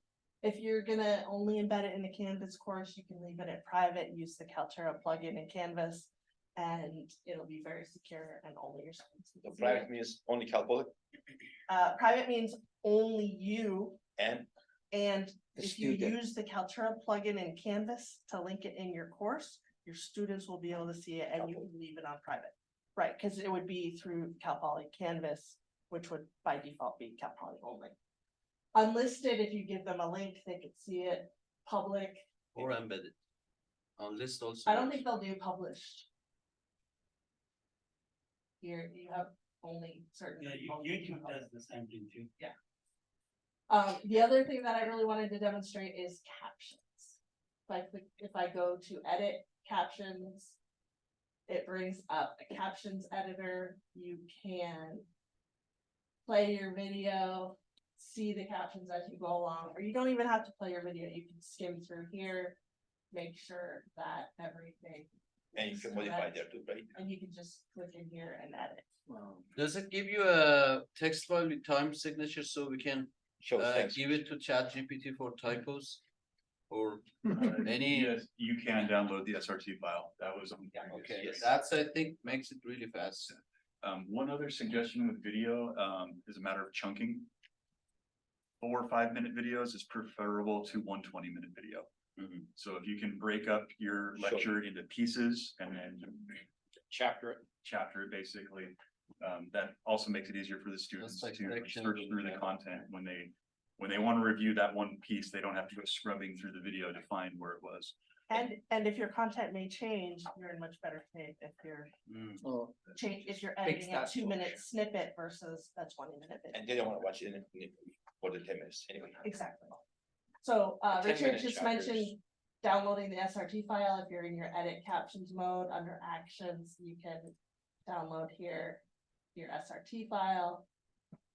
If you're gonna only embed it in a Canvas course, you can leave it at private, use the Kaltura plugin in Canvas. And it'll be very secure and only your students. The can see private it. means only Calpol Private means only you, and and The if you student. use the Kaltura plugin in Canvas to link it in your course, your students will be able to see it and you can leave it on private. Right, because it would be through Cal Poly Canvas, which would by default be Cal Poly only. Unlisted, if you give them a link, they could see it. Public, Or embedded. On list also. I don't think they'll do published. Here, you have only certain. YouTube does the same thing too. The other thing that I really wanted to demonstrate is captions. Like, if I go to edit captions. it brings up a captions editor. You can play your video, see the captions as you go along, or you don't even have to play your video. You can skim through here, make sure that everything. And you is can modify correct, there too, right? and you can just click in here and edit. Does it give you a text file with time signature so we can Show thanks. give it to ChatGPT for typos? Or any, Yes, you can download the SRT file. That was. okay, Yes. that's, I think, makes it really fast. One other suggestion with video, is a matter of chunking. 4 or 5 minute videos is preferable to 1 20-minute video. Mhm. So if you can break up your Sure. lecture into pieces and then Chapter it. chapter it basically, that also makes it easier for the students like to sections search of through the the- content when they want to review that one piece, they don't have to go scrubbing through the video to find where it was. And if your content may change, you're in much better shape if you're Well, if you're Fix editing a that 2-minute snippet versus a 20-minute video. And they don't wanna watch it for the 10 minutes anyway. Exactly. So, 10-minute Richard just chapters. mentioned downloading the SRT file. If you're in your edit captions mode, under actions, you can download here your SRT file.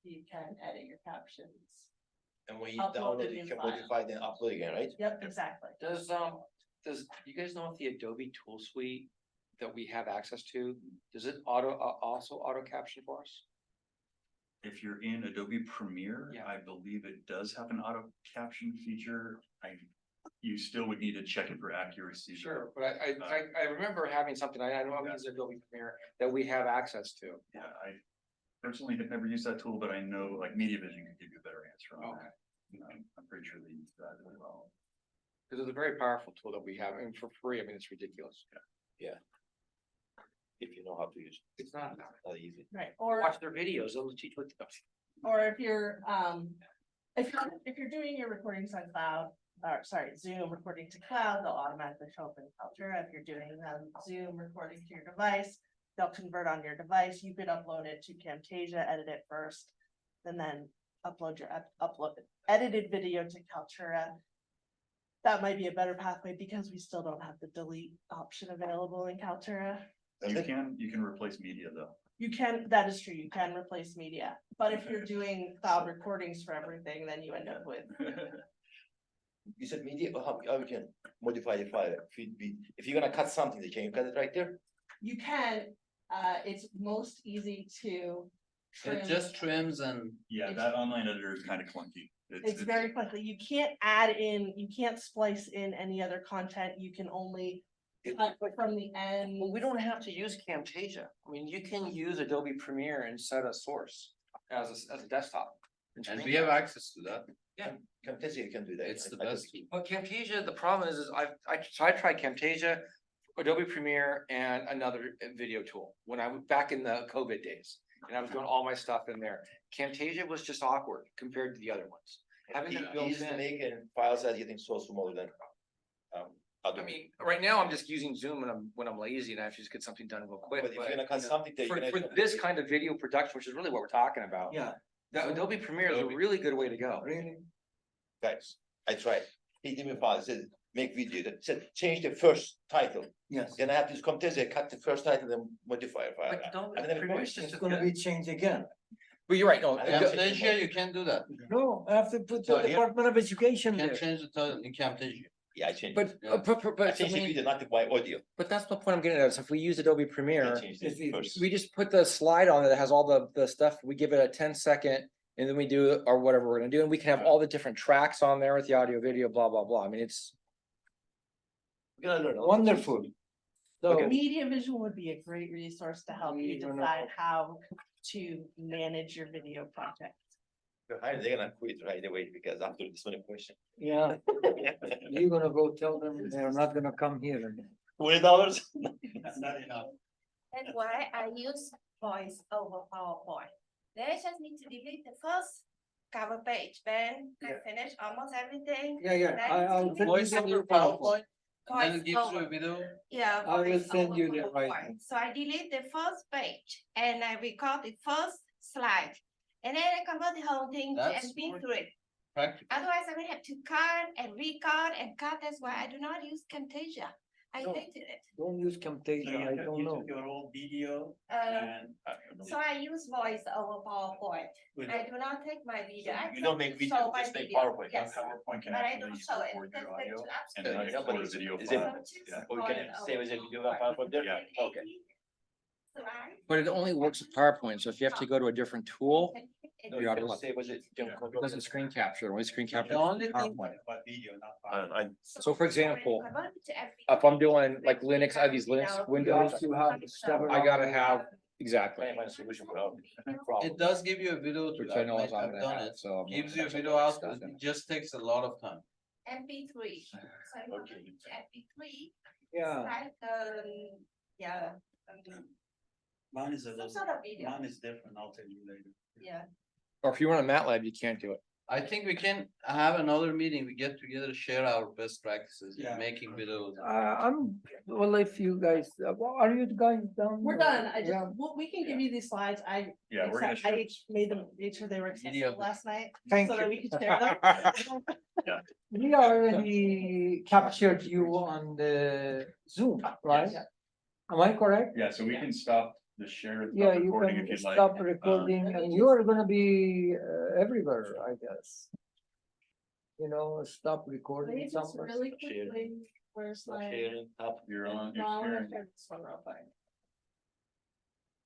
You can edit your captions. And when you Upload download the it, you new can file. modify then upload again, right? Yep, exactly. Does you guys know if the Adobe tool suite that we have access to, does it also auto caption for us? If you're in Adobe Premiere, Yeah. I believe it does have an auto caption feature. You still would need to check it for accuracy. Sure, but I remember having something, I know I'm using Adobe Premiere that we have access to. Yeah, I personally have never used that tool, but I know like Media Vision can give you a better answer on that. I'm pretty sure they use that as well. Because it's a very powerful tool that we have, and for free, I mean, it's ridiculous. If you know how to use it. It's not, Not easy. Right, or watch their videos, they'll teach what. if you're doing your recordings on cloud, or sorry, Zoom recording to cloud, they'll automatically show up in Kaltura. If you're doing Zoom recording to your device, they'll convert on your device. You could upload it to Camtasia, edit it first, and then upload your edited video to Kaltura. That might be a better pathway because we still don't have the delete option available in Kaltura. You can replace media though. You can, that is true, you can replace media, but if you're doing cloud recordings for everything, then you end up with. You said media, how you can modify the file? If you're gonna cut something, can you cut it right there? You can, it's most easy to trim. It just trims and Yeah, that online editor is kind of clunky. It's very quickly, you can't add in, you can't splice in any other content, you can only cut from the end. Well, we don't have to use Camtasia. I mean, you can use Adobe Premiere and set a source as a desktop. and we have access to that. Camtasia, you can do that. It's the I best. think. But Camtasia, the problem is I tried Camtasia, Adobe Premiere, and another video tool when I was back in the COVID days. And I was doing all my stuff in there. Camtasia was just awkward compared to the other ones. Having them built Easy to in. make and files are getting so small then. I Adobe. mean, right now I'm just using Zoom when I'm lazy and I have to just get something done real quick. But if you're gonna cut you know, something there, you're For gonna. this kind of video production, which is really what we're talking about. Yeah. That Adobe Premiere is a really good way to go. Really? Guys, I tried. He gave me a file, said, make video, that said, change the first title. Yes, Then I have to come Camtasia, cut the first title, then modify a file. But Adobe I mean, Premiere is it's just it's gonna be changed again. but you're right, no, I don't think- Camtasia, you can't do that. No, I have to put So the here- Department of Education You there. can't change the title in Camtasia. Yeah, I changed. but, it. Yeah. but, I changed the video, not the audio. but that's the point I'm getting at, so if we use Adobe I Premiere, changed it's it easy. first. we just put the slide on that has all the stuff, we give it a 10-second. And then we do, or whatever we're gonna do, and we can have all the different tracks on there with the audio, video, blah, blah, blah, I mean, it's. We're gonna learn. a lot. Wonderful. So, Media Vision would be a great resource to help you We don't know. decide how to manage your video project. They're gonna quit right away because after this one question. yeah, you're gonna go tell them they're not gonna come here. $20? That's not enough. That's why I use voice over PowerPoint. Then I just need to delete the first cover page, then I finish almost everything. Yeah, I'll send you Voice the over PowerPoint. PowerPoint, and then Voice it gives you over. a video. Yeah. I will voice send over you the PowerPoint. right. So I delete the first page and I record the first slide. And then I convert the whole thing That's and spin more through it. Practical. Otherwise I will have to cut and record and cut. That's why I do not use Camtasia. I No. hated it. Don't use Camtasia, I don't know. Your old video Uh, and. so I use voice over PowerPoint. with- I do not take my video. I You don't take make video, show my just make video. PowerPoint. Yes, PowerPoint can but I actually don't show it. record your That's audio to and then Yeah, export but a video is it- file. Yeah. Or can it save as a video file there? Yeah. Okay. But it only works with PowerPoint, so if you have to go to a different tool, No, You gotta can look. save as it. it doesn't screen capture, it only screen capture The only thing- PowerPoint. But video, not. I, So for example, if I'm doing like Linux, I have these Linux windows, You have several. I gotta have, exactly, can't find a solution for that. It does give you a video which to, I know is I've I'm done gonna have, it, so. I'm gives gonna you a have video to out, discuss that. it just takes a lot of time. MP3. So you want to Okay. reach MP3. Yeah, Like, yeah, Mine is a some little, sort of video, mine is different, I'll tell you later. yeah. Or if you run a MATLAB, you can't do it. I think we can have another meeting, we get together, share our best practices Yeah. in making videos. well, if you guys, are you guys done? We're done. I Yeah. just, we can give you these slides. Yeah, we're gonna. I made them, made sure they were accessible last night. Thank So that you. we could share them. We already captured you on the Zoom, right? Yes. Am I correct? Yeah, so we can stop the share. Yeah, you recording can if you'd like. stop recording and you are gonna be everywhere, I guess. You know, stop recording Maybe just somewhere. really Share. quickly, where's my? Sharing up. You're on. No, you're I'm gonna sharing. share this one real quick.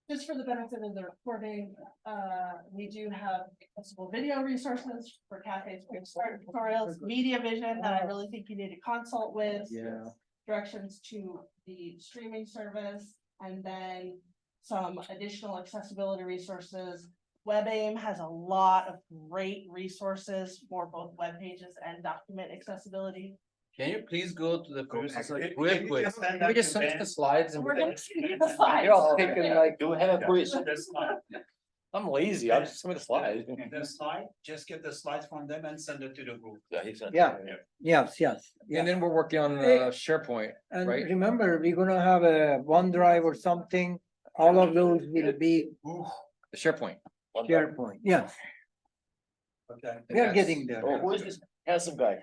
Just for the benefit of the recording, we do have accessible video resources for cafes, quick start tutorials, media vision that I really think you need to consult with. Yeah. Directions to the streaming service, and then some additional accessibility resources. WebAIM has a lot of great resources for both web pages and document accessibility. Can you please go to the first, back. like, real quick? Can we just send us the slides and? We're gonna see the slides. You're all taking like, Do we have a quiz? That's fine. I'm lazy, I'll just send me the slides. The slide, just get the slides from them and send it to the group. Yeah, he sent. Yeah. Yes, yes, And yeah. then we're working on SharePoint, And right? remember, we're gonna have a OneDrive or something. All of those will be The SharePoint. SharePoint. Yes, Okay. we are getting there. Oh, who is this handsome guy?